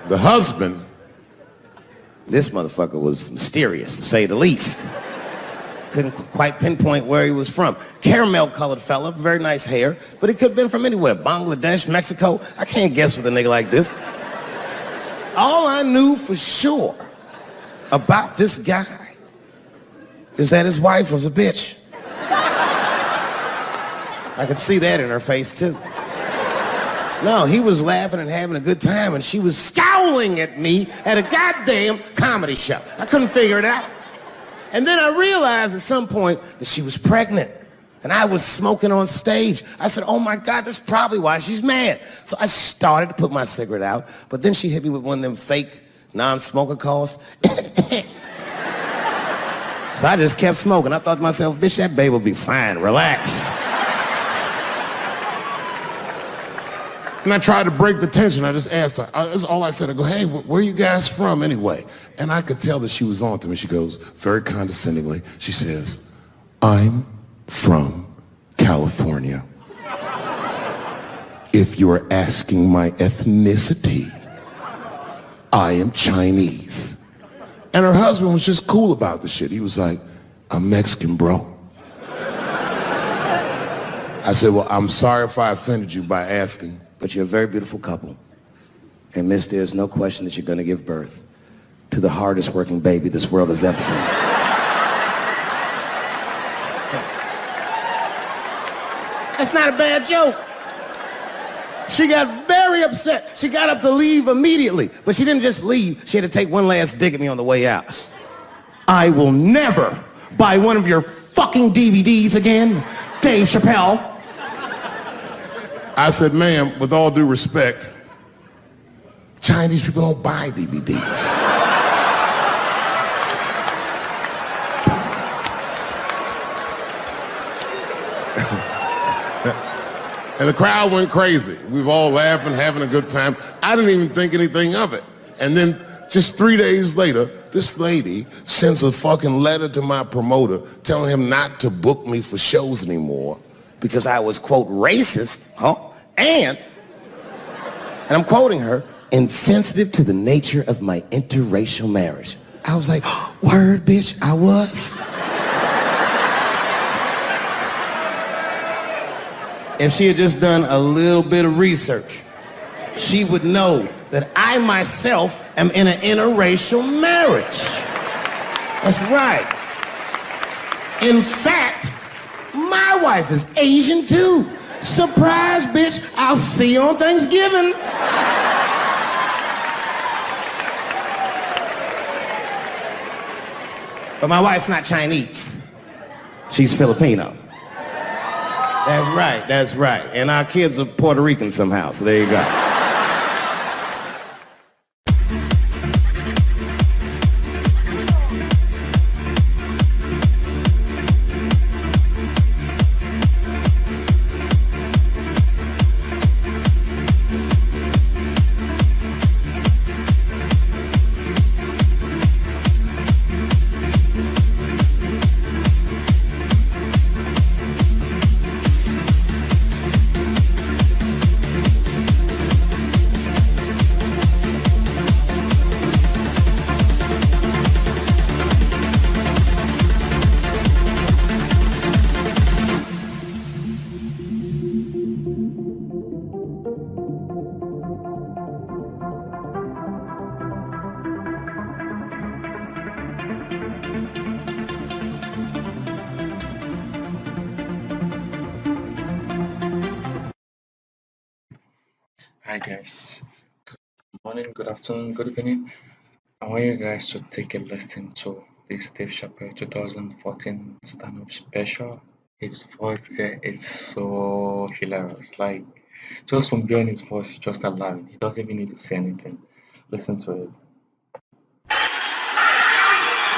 The husband, this motherfucker was mysterious, to say the least. Couldn't quite pinpoint where he was from. Caramel-colored fella, very nice hair, but he could have been from anywhere. Bangladesh, Mexico. I can't guess with a nigga like this. All I knew for sure about this guy is that his wife was a bitch. I could see that in her face, too. No, he was laughing and having a good time, and she was scowling at me at a goddamn comedy show. I couldn't figure it out. And then I realized at some point that she was pregnant, and I was smoking on stage. I said, oh my God, that's probably why she's mad. So I started to put my cigarette out, but then she hit me with one of them fake non-smoker calls. So I just kept smoking. I thought to myself, bitch, that baby will be fine, relax. And I tried to break the tension. I just asked her. That's all I said. I go, hey, where are you guys from anyway? And I could tell that she was on to me. She goes, very condescendingly, she says, I'm from California. If you're asking my ethnicity, I am Chinese. And her husband was just cool about the shit. He was like, I'm Mexican, bro. I said, well, I'm sorry if I offended you by asking. But you're a very beautiful couple. And miss, there's no question that you're gonna give birth to the hardest working baby this world has ever seen. That's not a bad joke. She got very upset. She got up to leave immediately, but she didn't just leave. She had to take one last dig at me on the way out. I will never buy one of your fucking DVDs again, Dave Chappelle. I said, ma'am, with all due respect, Chinese people don't buy DVDs. And the crowd went crazy. We were all laughing, having a good time. I didn't even think anything of it. And then just 3 days later, this lady sends a fucking letter to my promoter telling him not to book me for shows anymore because I was, quote, racist, and I'm quoting her, insensitive to the nature of my interracial marriage. I was like, word, bitch, I was. If she had just done a little bit of research, she would know that I myself am in an interracial marriage. That's right. In fact, my wife is Asian too. Surprise, bitch, I'll see you on Thanksgiving. But my wife's not Chinese. She's Filipino. That's right. And our kids are Puerto Rican somehow, so there you go. Hi guys, good morning, good afternoon, good evening. I want you guys to take a listen to this Dave Chappelle 2014 stand-up special. His voice there is so hilarious. Like, just from hearing his voice, you just allowing. He doesn't even need to say anything. Listen to it.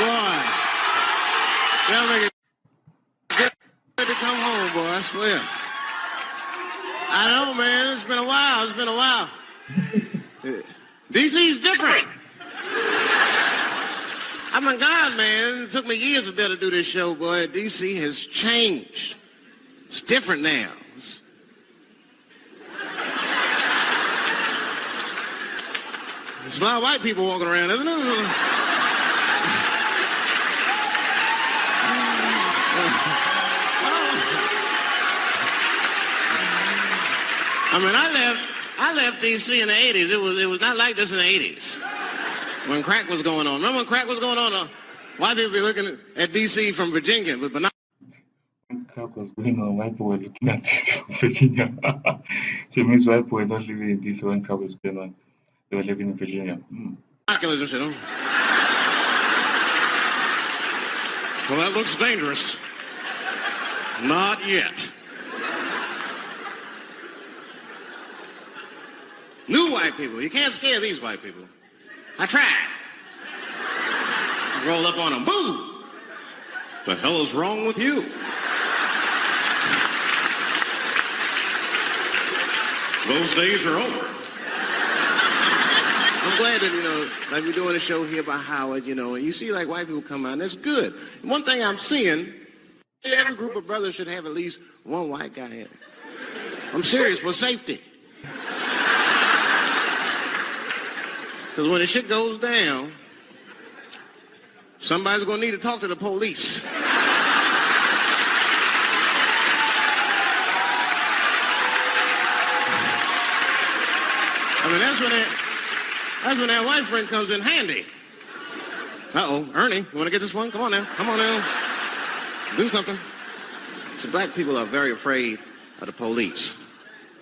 Boy, they'll make it good to come home, boy, I swear. I know, man. It's been a while. DC's different. I mean, God, man, it took me years to be able to do this show, boy. DC has changed. It's different now. There's a lot of white people walking around, isn't it? I mean, I left DC in the 80s. It was not like this in the 80s when crack was going on. Remember when crack was going on? White people be looking at DC from Virginia, but not. When crowd was going on, white people were looking at this from Virginia. So it means white people were not living in this when crowd was going on. They were living in Virginia. Binoculars and shit, huh? Well, that looks dangerous. Not yet. New white people. You can't scare these white people. I tried. Roll up on them. Boo! The hell is wrong with you? Those days are over. I'm glad that, like we're doing a show here by Howard, and you see like white people come out, and that's good. One thing I'm seeing, every group of brothers should have at least one white guy in it. I'm serious, for safety. Because when the shit goes down, somebody's going to need to talk to the police. I mean, that's when that white friend comes in handy. Uh-oh, Ernie, you want to get this one? Come on now. Come on now. Do something. So black people are very afraid of the police.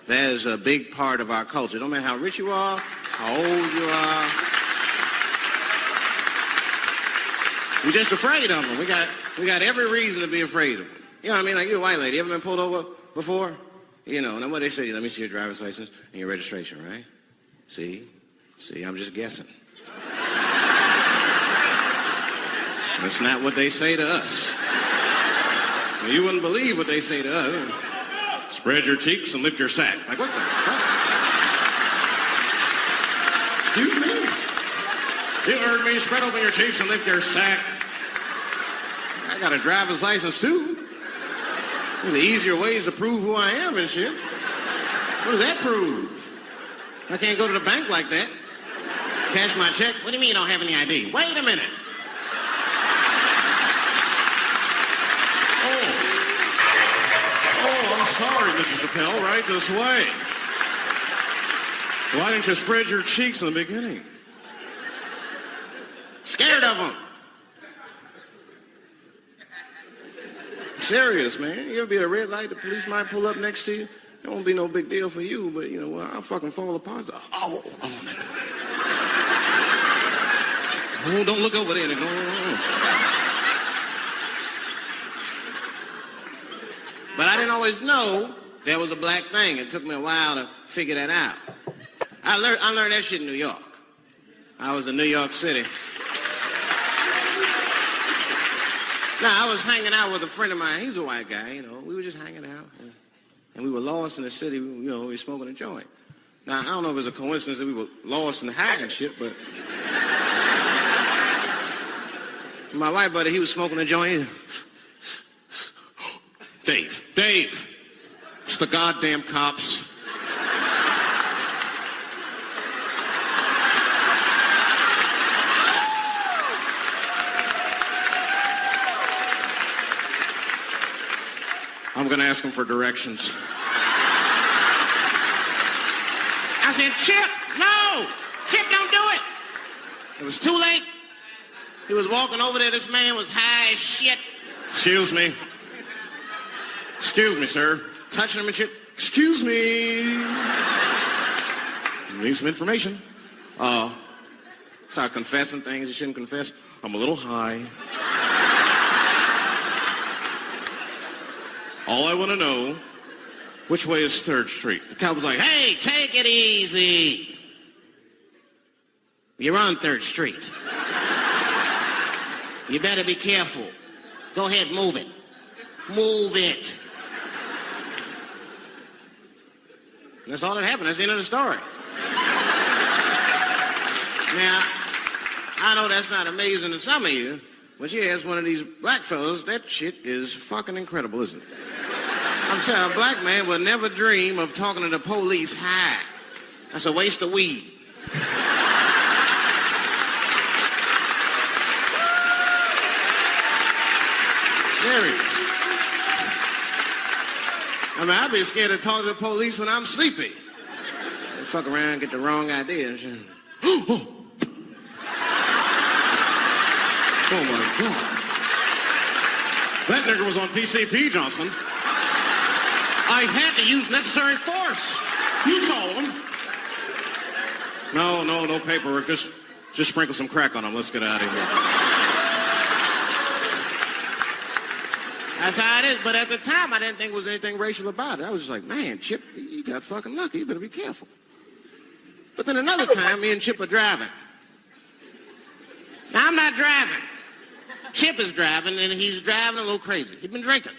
That is a big part of our culture. No matter how rich you are, how old you are. We're just afraid of them. We got every reason to be afraid of them. You know what I mean? Like, you're a white lady. You ever been pulled over before? And what they say, let me see your driver's license and your registration, right? See, I'm just guessing. That's not what they say to us. Well, you wouldn't believe what they say to us. Spread your cheeks and lift your sack. Like, what the fuck? Excuse me? You heard me. Spread open your cheeks and lift your sack. I got a driver's license, too. There's easier ways to prove who I am and shit. What does that prove? I can't go to the bank like that. Cash my check. What do you mean you don't have any ID? Wait a minute. Oh, I'm sorry, Mrs. Chappelle. Right this way. Why didn't you spread your cheeks in the beginning? Scared of them. Serious, man. You ever be at a red light, the police might pull up next to you. It won't be no big deal for you, but, I'll fucking fall apart. Oh, don't look over there. But I didn't always know that was a black thing. It took me a while to figure that out. I learned that shit in New York. I was in New York City. Now, I was hanging out with a friend of mine. He's a white guy, We were just hanging out. And we were lost in the city. We were smoking a joint. Now, I don't know if it's a coincidence that we were lost and high and shit, but... my white buddy, he was smoking a joint. Dave, it's the goddamn cops. I'm going to ask him for directions. I said, Chip, no! Chip, don't do it! It was too late. He was walking over there. This man was high as shit. Excuse me, sir. Touching him and shit. Excuse me. Need some information. Start confessing things you shouldn't confess. I'm a little high. All I want to know, which way is 3rd Street? The cop was like, hey, take it easy. You're on 3rd Street. You better be careful. Go ahead, move it. Move it. And that's all that happened. That's the end of the story. Now, I know that's not amazing to some of you, but you ask one of these black fellas, that shit is fucking incredible, isn't it? I'm sorry, a black man would never dream of talking to the police high. That's a waste of weed. Serious. I mean, I'd be scared to talk to the police when I'm sleepy. They fuck around and get the wrong idea and shit. Oh my God. That nigger was on PCP, Johnson. I had to use necessary force. You saw him. No paperwork. Just sprinkle some crack on him. Let's get out of here. That's how it is. But at the time, I didn't think there was anything racial about it. I was just like, man, Chip, you got fucking lucky. You better be careful. But then another time, me and Chip are driving. Now, I'm not driving. Chip is driving, and he's driving a little crazy. He'd been drinking.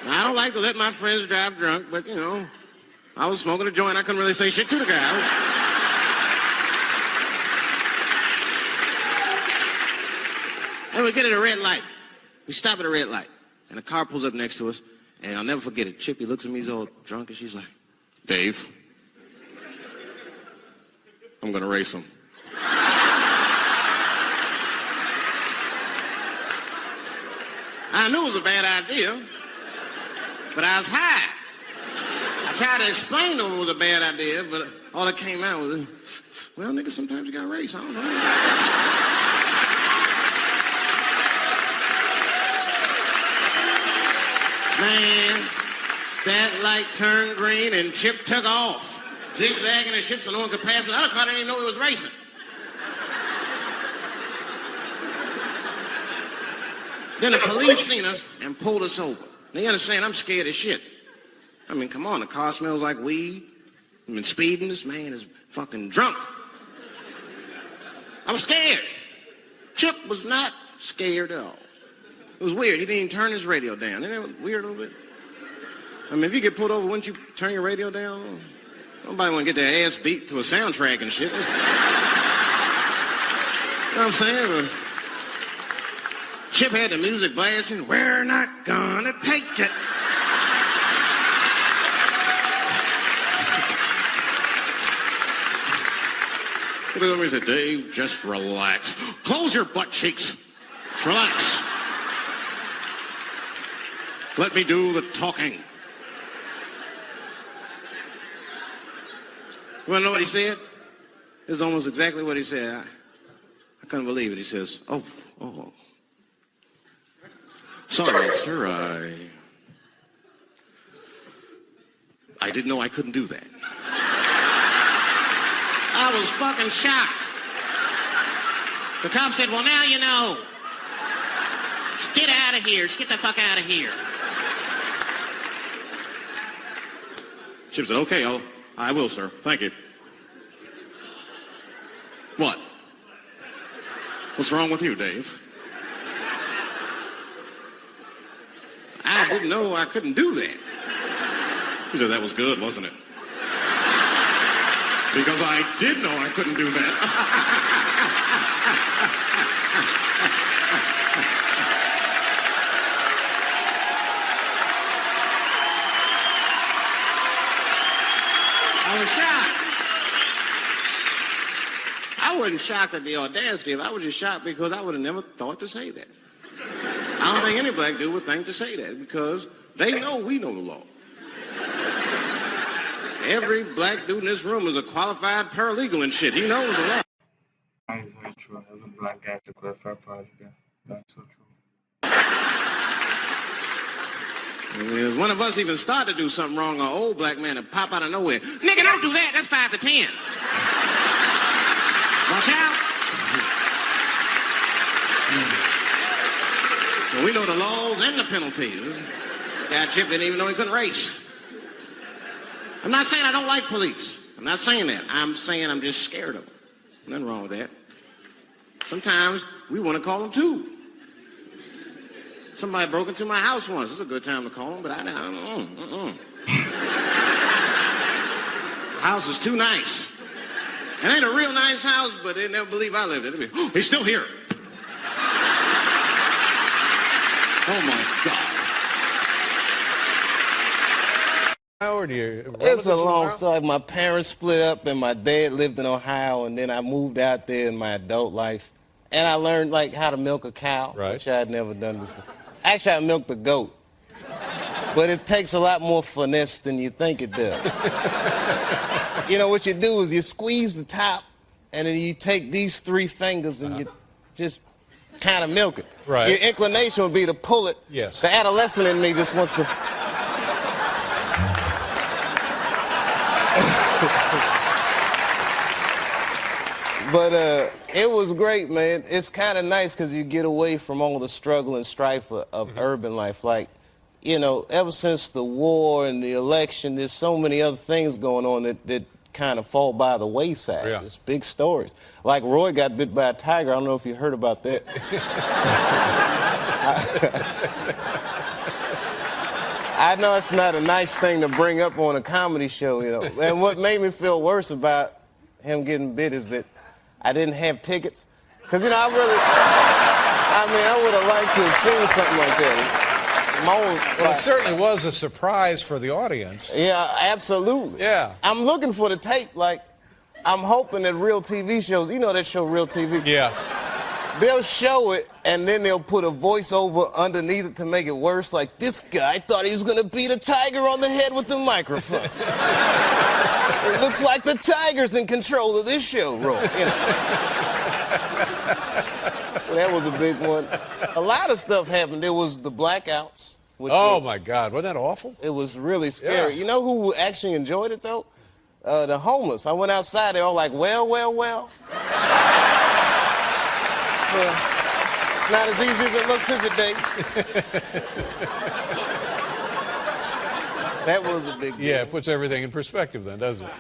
Now, I don't like to let my friends drive drunk, but, you know, I was smoking a joint. I couldn't really say shit to the guy. And we get at a red light. We stop at a red light, and a car pulls up next to us, and I'll never forget it. Chippy looks at me, he's all drunk, and she's like, Dave, I'm going to race him. I knew it was a bad idea, but I was high. I tried to explain to him it was a bad idea, but all that came out was, well, nigga, sometimes you got to race. I don't know. Man, that light turned green and Chip took off, zigzagging and shit so no one could pass me. The other car didn't even know he was racing. Then the police seen us and pulled us over. Now, you understand, I'm scared as shit. I mean, come on, the car smells like weed. I've been speeding. This man is fucking drunk. I was scared. Chip was not scared at all. It was weird. He didn't even turn his radio down. Isn't that weird a little bit? I mean, if you get pulled over, wouldn't you turn your radio down? Nobody want to get their ass beat to a soundtrack and shit. You know what I'm saying? Chip had the music blasting. We're not gonna take it. He looked at me and said, Dave, just relax. Close your butt cheeks. Just relax. Let me do the talking. You want to know what he said? This is almost exactly what he said. I couldn't believe it. He says, oh. Sorry, sir, I didn't know I couldn't do that. I was fucking shocked. The cop said, well, now you know. Just get out of here. Just get the fuck out of here. Chip said, okay, I will, sir. Thank you. What? What's wrong with you, Dave? I didn't know I couldn't do that. He said, that was good, wasn't it? Because I did know I couldn't do that. I was shocked. I wasn't shocked at the audacity of it. I was just shocked because I would have never thought to say that. I don't think any black dude would think to say that because they know we know the law. Every black dude in this room is a qualified paralegal and shit. He knows the law. That is very true. Every black guy is a qualified paralegal. That's so true. I mean, if one of us even start to do something wrong, an old black man would pop out of nowhere. Nigga, don't do that. That's 5 to 10. Watch out. Well, we know the laws and the penalties. Guy Chip didn't even know he couldn't race. I'm not saying I don't like police. I'm not saying that. I'm saying I'm just scared of them. Nothing wrong with that. Sometimes we want to call them too. Somebody broke into my house once. It's a good time to call them, but I don't. The house is too nice. It ain't a real nice house, but they never believe I lived in it. Oh, he's still here. Oh my God. It's a long story. My parents split up and my dad lived in Ohio, and then I moved out there in my adult life. And I learned like how to milk a cow, which I had never done before. Actually, I milked a goat. But it takes a lot more finesse than you think it does. You know, what you do is you squeeze the top, and then you take these 3 fingers and you just kind of milk it. Right. Your inclination would be to pull it. Yes. The adolescent in me just wants to. But it was great, man. It's kind of nice because you get away from all the struggle and strife of urban life. Like, you know, ever since the war and the election, there's so many other things going on that kind of fall by the wayside. Yeah. It's big stories. Like Roy got bit by a tiger. I don't know if you heard about that. I know it's not a nice thing to bring up on a comedy show, you know. And what made me feel worse about him getting bit is that I didn't have tickets. Because, you know, I would have liked to have seen something like that. Well, it certainly was a surprise for the audience. Yeah, absolutely. Yeah. I'm looking for the tape. Like, I'm hoping that Real TV shows, you know that show Real TV? Yeah. They'll show it, and then they'll put a voiceover underneath it to make it worse. Like, this guy thought he was going to beat a tiger on the head with the microphone. It looks like the tiger's in control of this show, Roy. You know. Well, that was a big one. A lot of stuff happened. There was the blackouts. Oh, my God. Wasn't that awful? It was really scary. Yeah. You know who actually enjoyed it, though? The homeless. I went outside. They were all like, well. It's not as easy as it looks, is it, Dave? That was a big deal. Yeah, it puts everything in perspective then, doesn't it?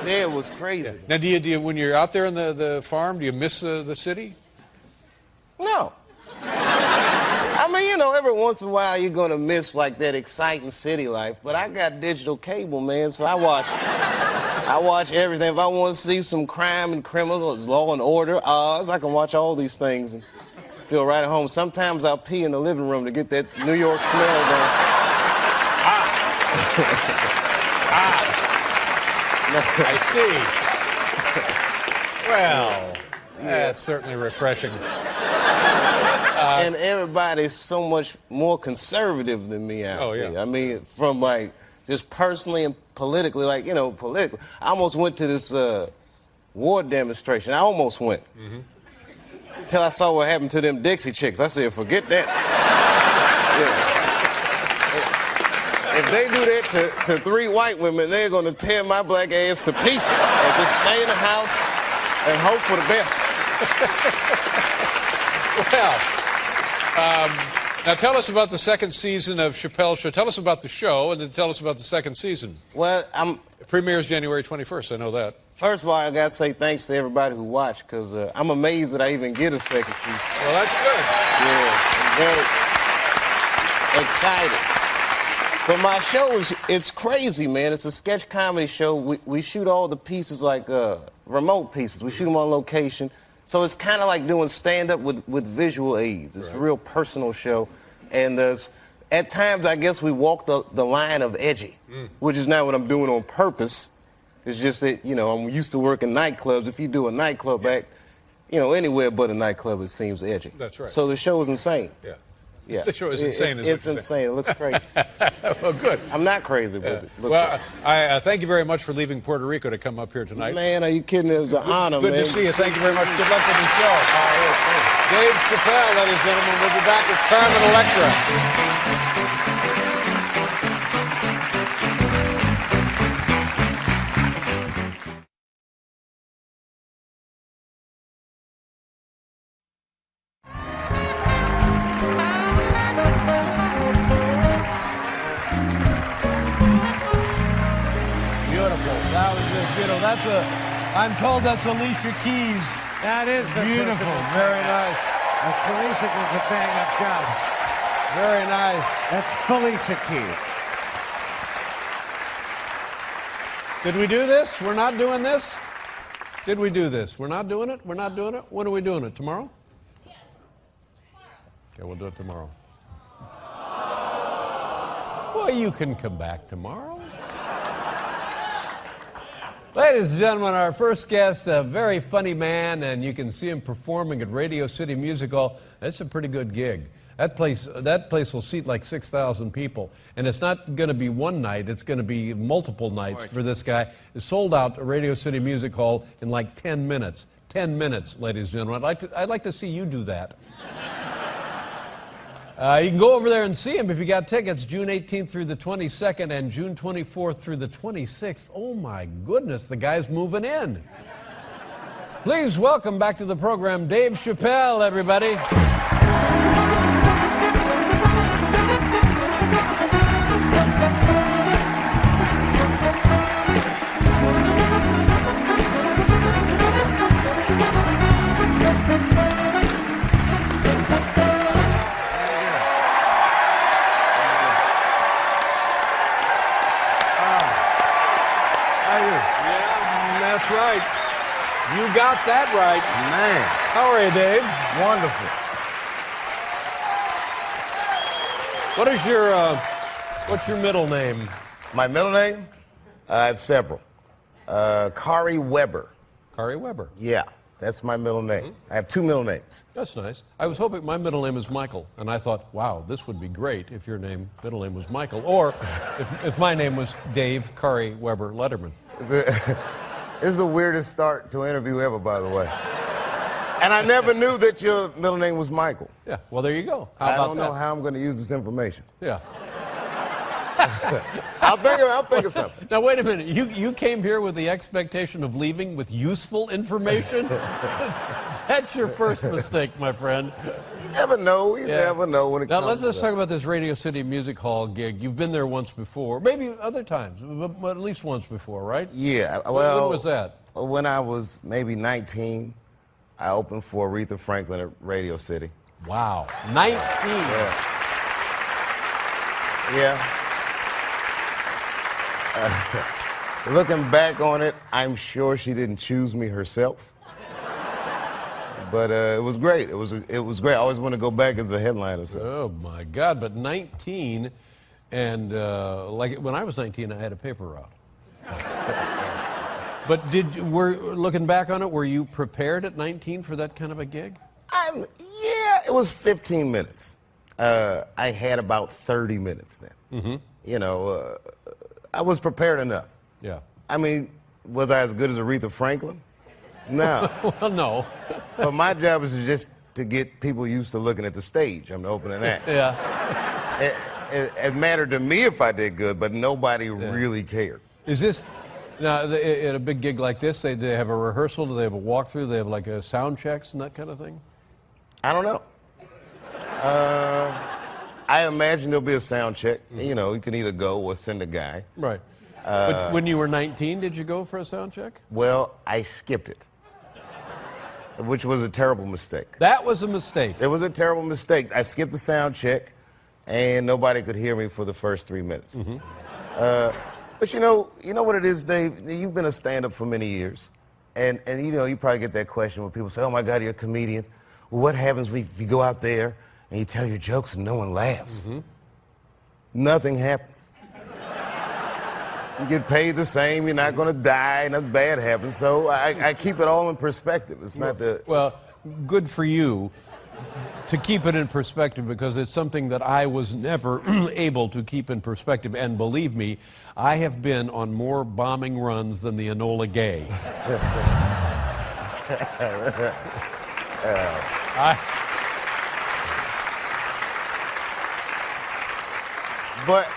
Yeah, it was crazy. Now, do you when you're out there in the farm, do you miss the city? No. I mean, you know, every once in a while you're going to miss, like, that exciting city life. But I got digital cable, man, so I watch everything. If I want to see some crime and criminals, Law and Order, Oz, I can watch all these things and feel right at home. Sometimes I'll pee in the living room to get that New York smell going. I see. Well, that's certainly refreshing. And everybody's so much more conservative than me out yeah. there. I mean, from, like, just personally and politically, like, you know, politically. I almost went to this war demonstration. I almost went. Until I saw what happened to them Dixie chicks. I said, forget that. Yeah. If they do that to 3 white women, they're going to tear my black ass to pieces. And just stay in the house and hope for the best. Well, now tell us about the second season of Chappelle Show. Tell us about the show, and then tell us about the second season. Well, It premieres January 21st. I know that. First of all, I got to say thanks to everybody who watched, because I'm amazed that I even get a second season. Well, that's good. Yeah, I'm very excited. But my show, it's crazy, man. It's a sketch comedy show. We shoot all the pieces like remote pieces. We shoot them on location. So it's kind of like doing stand-up with visual aids. It's a real personal show. And at times, I guess we walk the line of edgy, which is not what I'm doing on purpose. It's just that, you know, I'm used to working nightclubs. If you do a nightclub act, you know, anywhere but a nightclub, it seems edgy. That's right. So the show is insane. Yeah. Yeah. The show is insane. It's insane. It looks crazy. Well, good. I'm not crazy, but it looks well, I thank you very much for leaving Puerto Rico to come up here tonight. Man, are you kidding? It was an honor, Good man. to see you. Thank you very much. Good luck with the show. Dave Chappelle, ladies and gentlemen. We'll be back with Carmen Electra. That was beautiful. I'm told that's Alicia Keys. That is Beautiful. Very nice. Felicia does a bang-up job. Very nice. That's Felicia Keys. Did we do this? We're not doing this? Did we do this? We're not doing it? We're not doing it? When are we doing it? Tomorrow? Okay, we'll do it tomorrow. Well, you can come back tomorrow. Ladies and gentlemen, our first guest, a very funny man, and you can see him performing at Radio City Music Hall. That's a pretty good gig. That place will seat like 6,000 people. And it's not going to be one night, it's going to be multiple nights for this guy. It's sold out at Radio City Music Hall in like 10 minutes. 10 minutes, ladies and gentlemen. I'd like to see you do that. You can go over there and see him if you got tickets, June 18th through the 22nd and June 24th through the 26th. Oh, my goodness, the guy's moving in. Please welcome back to the program Dave Chappelle, everybody. That's right. You got that right. Man. How are you, Dave? Wonderful. What's your middle name? My middle name? I have several. Kari Weber. Kari Weber. Yeah, that's my middle name. I have two middle names. That's nice. I was hoping my middle name is Michael, and I thought, wow, this would be great if your middle name was Michael, or if my name was Dave Kari Weber Letterman. This is the weirdest start to an interview ever, by the way. And I never knew that your middle name was Michael. Yeah, well, there you go. How I about don't know that? how I'm going to use this information. Yeah. I'll think of something. Now, wait a minute. You came here with the expectation of leaving with useful information? That's your first mistake, my friend. You never know. You never know when it now, comes let's to talk about this Radio City Music Hall gig. You've been there once before, maybe other times, but at least once before, right? Yeah. Well, when was that? When I was maybe 19, I opened for Aretha Franklin at Radio City. Wow. 19. Yeah. Looking back on it, I'm sure she didn't choose me herself. But it was great. It was great. I always want to go back as a headliner. So. Oh, my God. But 19, and like when I was 19, I had a paper route. But looking back on it, were you prepared at 19 for that kind of a gig? Yeah, it was 15 minutes. I had about 30 minutes then. Mm-hmm. You know, I was prepared enough. Yeah. I mean, was I as good as Aretha Franklin? No. Well, no. But my job is just to get people used to looking at the stage. I'm the opening act. Yeah. It mattered to me if I did good, but nobody really cared. Is this, now, at a big gig like this, they have a rehearsal? Do they have a walkthrough? Do they have like a sound checks and that kind of thing? I don't know. I imagine there'll be a sound check. You know, you can either go or send a guy. Right. But when you were 19, did you go for a sound check? Well, I skipped it, which was a terrible mistake. That was a mistake. It was a terrible mistake. I skipped the sound check, and nobody could hear me for the first 3 minutes. Mm-hmm. But you know what it is, Dave? You've been a stand-up for many years, and you know, you probably get that question when people say, oh, my God, you're a comedian. Well, what happens if you go out there and you tell your jokes and no one laughs? Mm-hmm. Nothing happens. You get paid the same, you're not going to die, nothing bad happens. So I keep it all in perspective. It's not the... Well, good for you to keep it in perspective, because it's something that I was never able to keep in perspective. And believe me, I have been on more bombing runs than the Enola Gay. But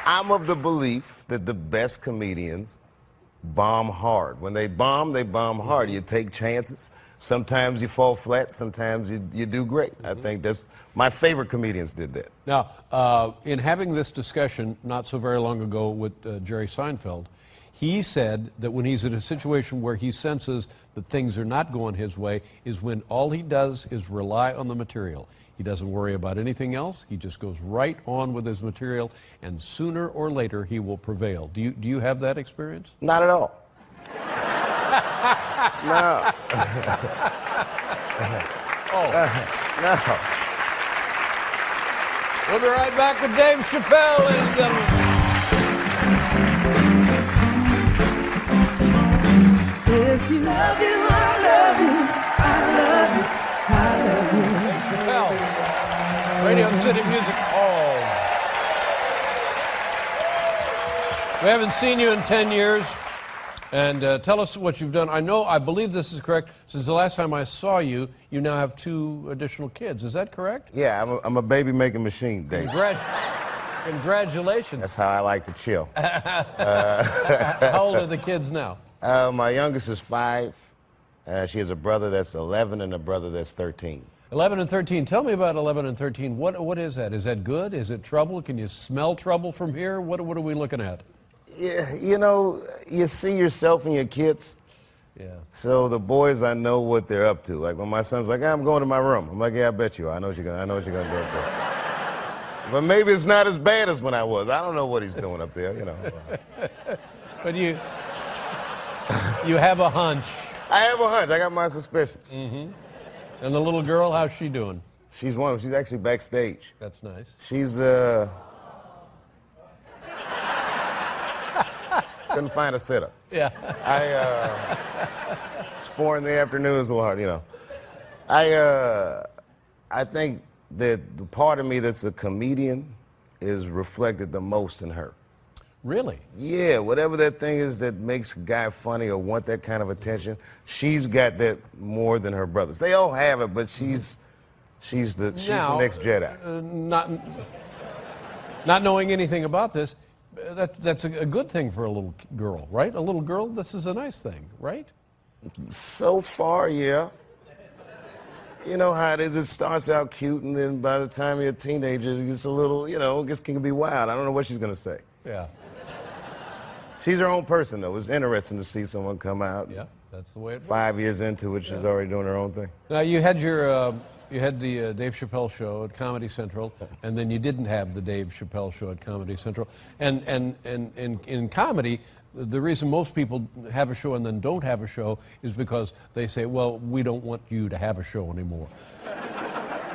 I'm of the belief that the best comedians bomb hard. When they bomb hard. You take chances. Sometimes you fall flat, sometimes you do great. I think that's my favorite comedians did that. Now, in having this discussion not so very long ago with Jerry Seinfeld, he said that when he's in a situation where he senses that things are not going his way is when all he does is rely on the material. He doesn't worry about anything else. He just goes right on with his material, and sooner or later he will prevail. Do you have that experience? Not at all. No. No. We'll be right back with Dave Chappelle, ladies and gentlemen. If you love you, I love you, I love you, I love you. Dave Chappelle, Radio City Music Hall. We haven't seen you in 10 years. And tell us what you've done. I believe this is correct. Since the last time I saw you, you now have 2 additional kids. Is that correct? Yeah, I'm a baby-making machine, Dave. Congratulations. That's how I like to chill. How old are the kids now? My youngest is 5. She has a brother that's 11 and a brother that's 13. 11 and 13. Tell me about 11 and 13. What is that? Is that good? Is it trouble? Can you smell trouble from here? What are we looking at? Yeah, you know, you see yourself in your kids. Yeah. So the boys, I know what they're up to. Like when my son's like, I'm going to my room. I'm like, yeah, I bet you are. I know what you're gonna do up there. But maybe it's not as bad as when I was. I don't know what he's doing up there, you know. But you have a hunch. I have a hunch. I got my suspicions. Mm-hmm. And the little girl, how's she doing? She's actually backstage. That's nice. She's couldn't find a sitter. Yeah. It's 4 in the afternoon. It's a little hard, you know. I think that the part of me that's a comedian is reflected the most in her. Really? Yeah, whatever that thing is that makes a guy funny or want that kind of attention, she's got that more than her brothers. They all have it, but she's the next Jedi. Not knowing anything about this, that's a good thing for a little girl, right? A little girl, this is a nice thing, right? So far, yeah. You know how it is. It starts out cute, and then by the time you're a teenager, it gets a little, it can be wild. I don't know what she's going to say. Yeah. She's her own person, though. It's interesting to see someone come out. Yeah, that's the way it works. 5 years into it, she's already doing her own thing. Now, you had the Dave Chappelle Show at Comedy Central, and then you didn't have the Dave Chappelle Show at Comedy Central. And in comedy, the reason most people have a show and then don't have a show is because they say, well, we don't want you to have a show anymore.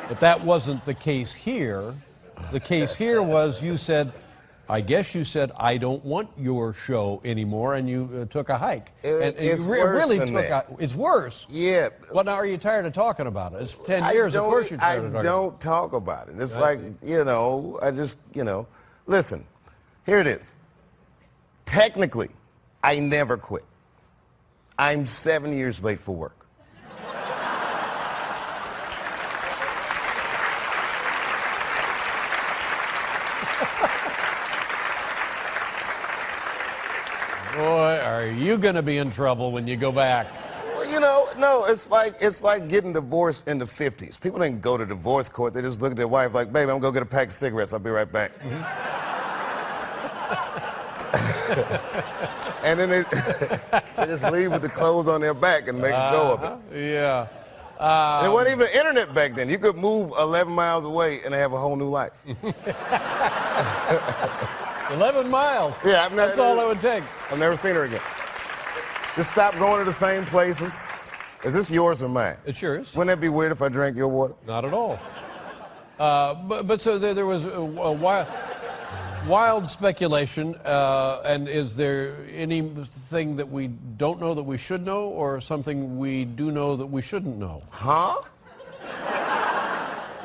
But that wasn't the case here. The case here was I guess you said, I don't want your show anymore, and you took a hike. It's worse. Yeah. Well, now, are you tired of talking about it? It's 10 years, of course you're tired of talking about it. I don't talk about it. It's I just, listen, here it is. Technically, I never quit. I'm 7 years late for work. Boy, are you going to be in trouble when you go back. Well, no, it's like getting divorced in the 50s. People didn't go to divorce court. They just look at their wife like, baby, I'm going to go get a pack of cigarettes. I'll be right back. Mm-hmm. And then they just leave with the clothes on their back and make a go of it. Yeah. And it wasn't even the internet back then. You could move 11 miles away and have a whole new life. 11 miles. Yeah, that's all it would take. I've never seen her again. Just stop going to the same places. Is this yours or mine? It's yours. Wouldn't that be weird if I drank your water? Not at all. But so there was a wild speculation, and is there anything that we don't know that we should know, or something we do know that we shouldn't know? Huh?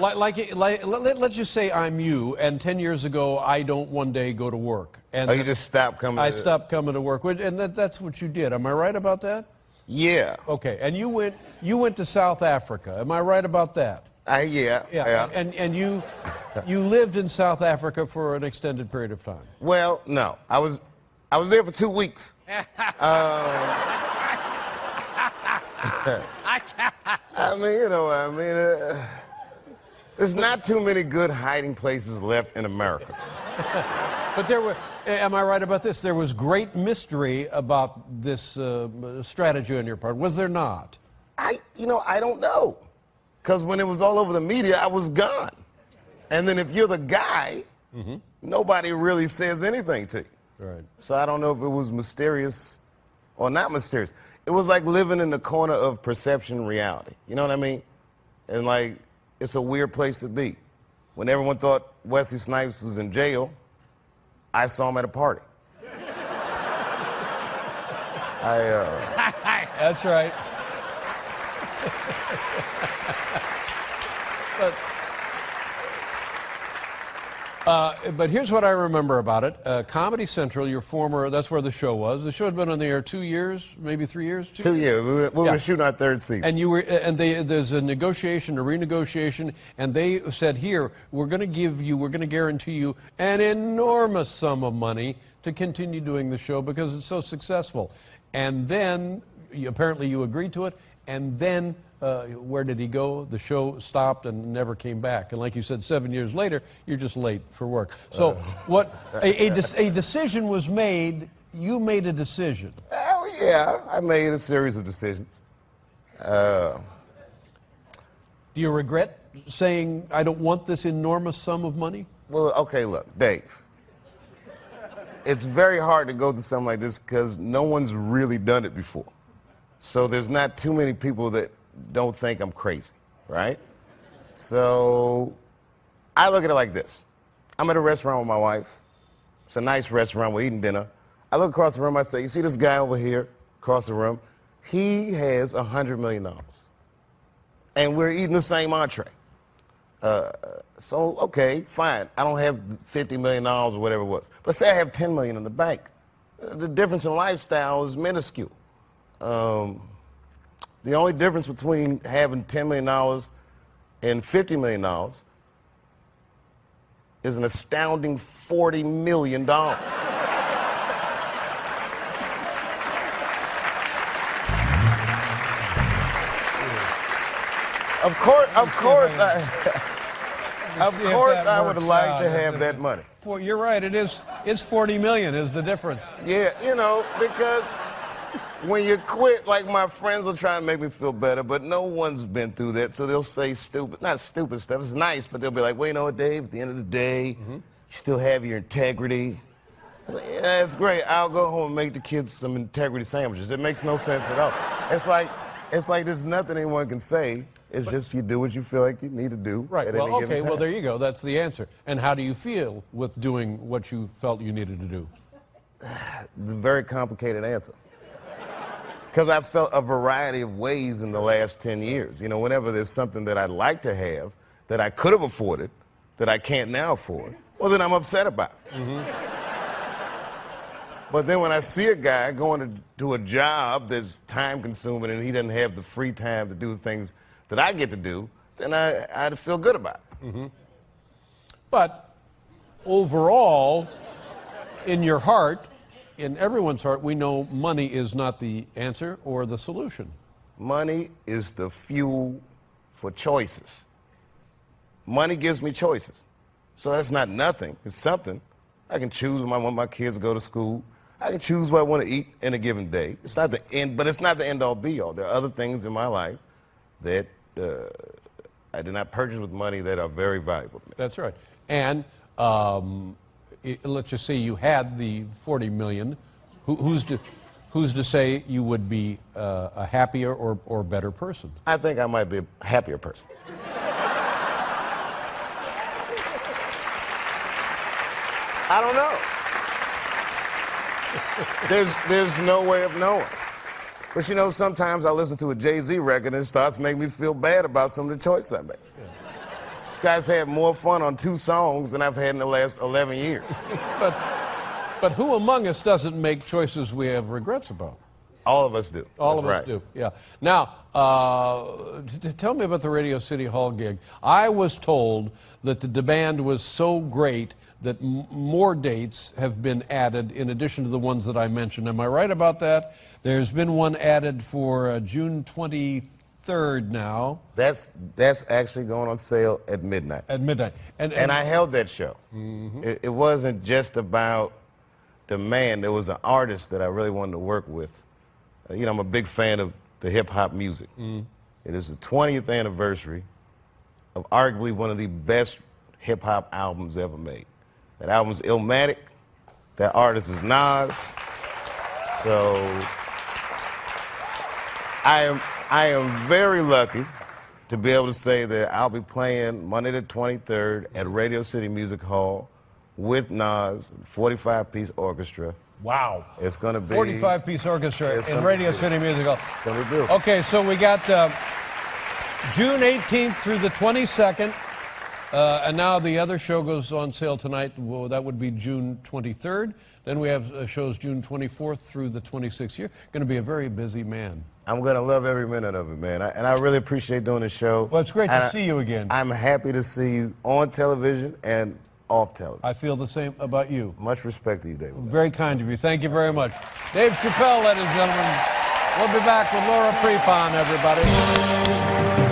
Let's just say I'm you, and 10 years ago I don't one day go to work. And you just stopped coming. I stopped coming to work, and that's what you did. Am I right about that? Yeah. Okay, and you went to South Africa. Am I right about that? Yeah. And you lived in South Africa for an extended period of time. Well, no, I was there for 2 weeks. There's not too many good hiding places left in America. But am I right about this? There was great mystery about this strategy on your part, was there not? I don't know. Because when it was all over the media, I was gone. And then if you're the guy, nobody really says anything to you. Right. So I don't know if it was mysterious or not mysterious. It was like living in the corner of perception reality. You know what I mean? And it's a weird place to be. When everyone thought Wesley Snipes was in jail, I saw him at a party. That's right. But here's what I remember about it. Comedy Central, your former, that's where the show was. The show had been on the air 2 years, maybe 3 years? 2 years. We were shooting our third season. And you were, and there's a negotiation, a renegotiation, and they said, here, we're going to guarantee you an enormous sum of money to continue doing the show because it's so successful. And then, apparently you agreed to it, and then where did he go? The show stopped and never came back. And like you said, 7 years later, you're just late for work. So a decision was made. You made a decision. Oh, yeah. I made a series of decisions. Do you regret saying, I don't want this enormous sum of money? Well, okay, look, Dave. It's very hard to go through something like this because no one's really done it before. So there's not too many people that don't think I'm crazy, right? So I look at it like this. I'm at a restaurant with my wife. It's a nice restaurant. We're eating dinner. I look across the room. I say, you see this guy over here across the room? He has $100 million. And we're eating the same entree. So, okay, fine. I don't have $50 million or whatever it was. But say I have $10 million in the bank. The difference in lifestyle is minuscule. The only difference between having $10 million and $50 million is an astounding $40 million. Of course, I would like to have that money. You're right. It's $40 million is the difference. Yeah, you know, because when you quit, like my friends will try and make me feel better, but no one's been through that, so they'll say not stupid stuff. It's nice, but they'll be like, well, you know what, Dave? At the end of the day, you still have your integrity. I was like, yeah, that's great. I'll go home and make the kids some integrity sandwiches. It makes no sense at all. It's like there's nothing anyone can say. It's just you do what you feel like you need to do. Right. At Well, any given okay. time. Well, there you go. That's the answer. And how do you feel with doing what you felt you needed to do? The very complicated answer. Because I've felt a variety of ways in the last 10 years. You know, whenever there's something that I'd like to have, that I could have afforded, that I can't now afford, well, then I'm upset about it. But then when I see a guy going to a job that's time-consuming and he doesn't have the free time to do the things that I get to do, then I'd feel good about it. But overall, in your heart, in everyone's heart, we know money is not the answer or the solution. Money is the fuel for choices. Money gives me choices. So that's not nothing. It's something. I can choose when I want my kids to go to school. I can choose what I want to eat in a given day. It's not the end, but it's not the end-all, be-all. There are other things in my life that I did not purchase with money that are very valuable to me. That's right. And let's just say you had the $40 million. Who's to say you would be a happier or better person? I think I might be a happier person. I don't know. There's no way of knowing. But you know, sometimes I listen to a Jay-Z record and it starts making me feel bad about some of the choices I make. Yeah. This guy's had more fun on 2 songs than I've had in the last 11 years. But who among us doesn't make choices we have regrets about? All of us do. All of us do, yeah. Now, tell me about the Radio City Hall gig. I was told that the demand was so great that more dates have been added in addition to the ones that I mentioned. Am I right about that? There's been one added for June 23rd now. That's actually going on sale at midnight. At midnight. And I held that show. It wasn't just about demand. There was an artist that I really wanted to work with. You know, I'm a big fan of the hip-hop music. It is the 20th anniversary of arguably one of the best hip-hop albums ever made. That album's Illmatic. That artist is Nas. So I am very lucky to be able to say that I'll be playing Monday the 23rd at Radio City Music Hall with Nas, 45-piece orchestra. Wow. It's going to be 45-piece orchestra in Radio City Music Hall. It's going to be beautiful. Okay, so we got June 18th through the 22nd. And now the other show goes on sale tonight. Well, that would be June 23rd. Then we have shows June 24th through the 26th. You're going to be a very busy man. I'm going to love every minute of it, man. And I really appreciate doing the show. Well, it's great to see you again. I'm happy to see you on television and off television. I feel the same about you. Much respect to you, David. Very kind of you. Thank you very much. Dave Chappelle, ladies and gentlemen. We'll be back with Laura Prepon, everybody.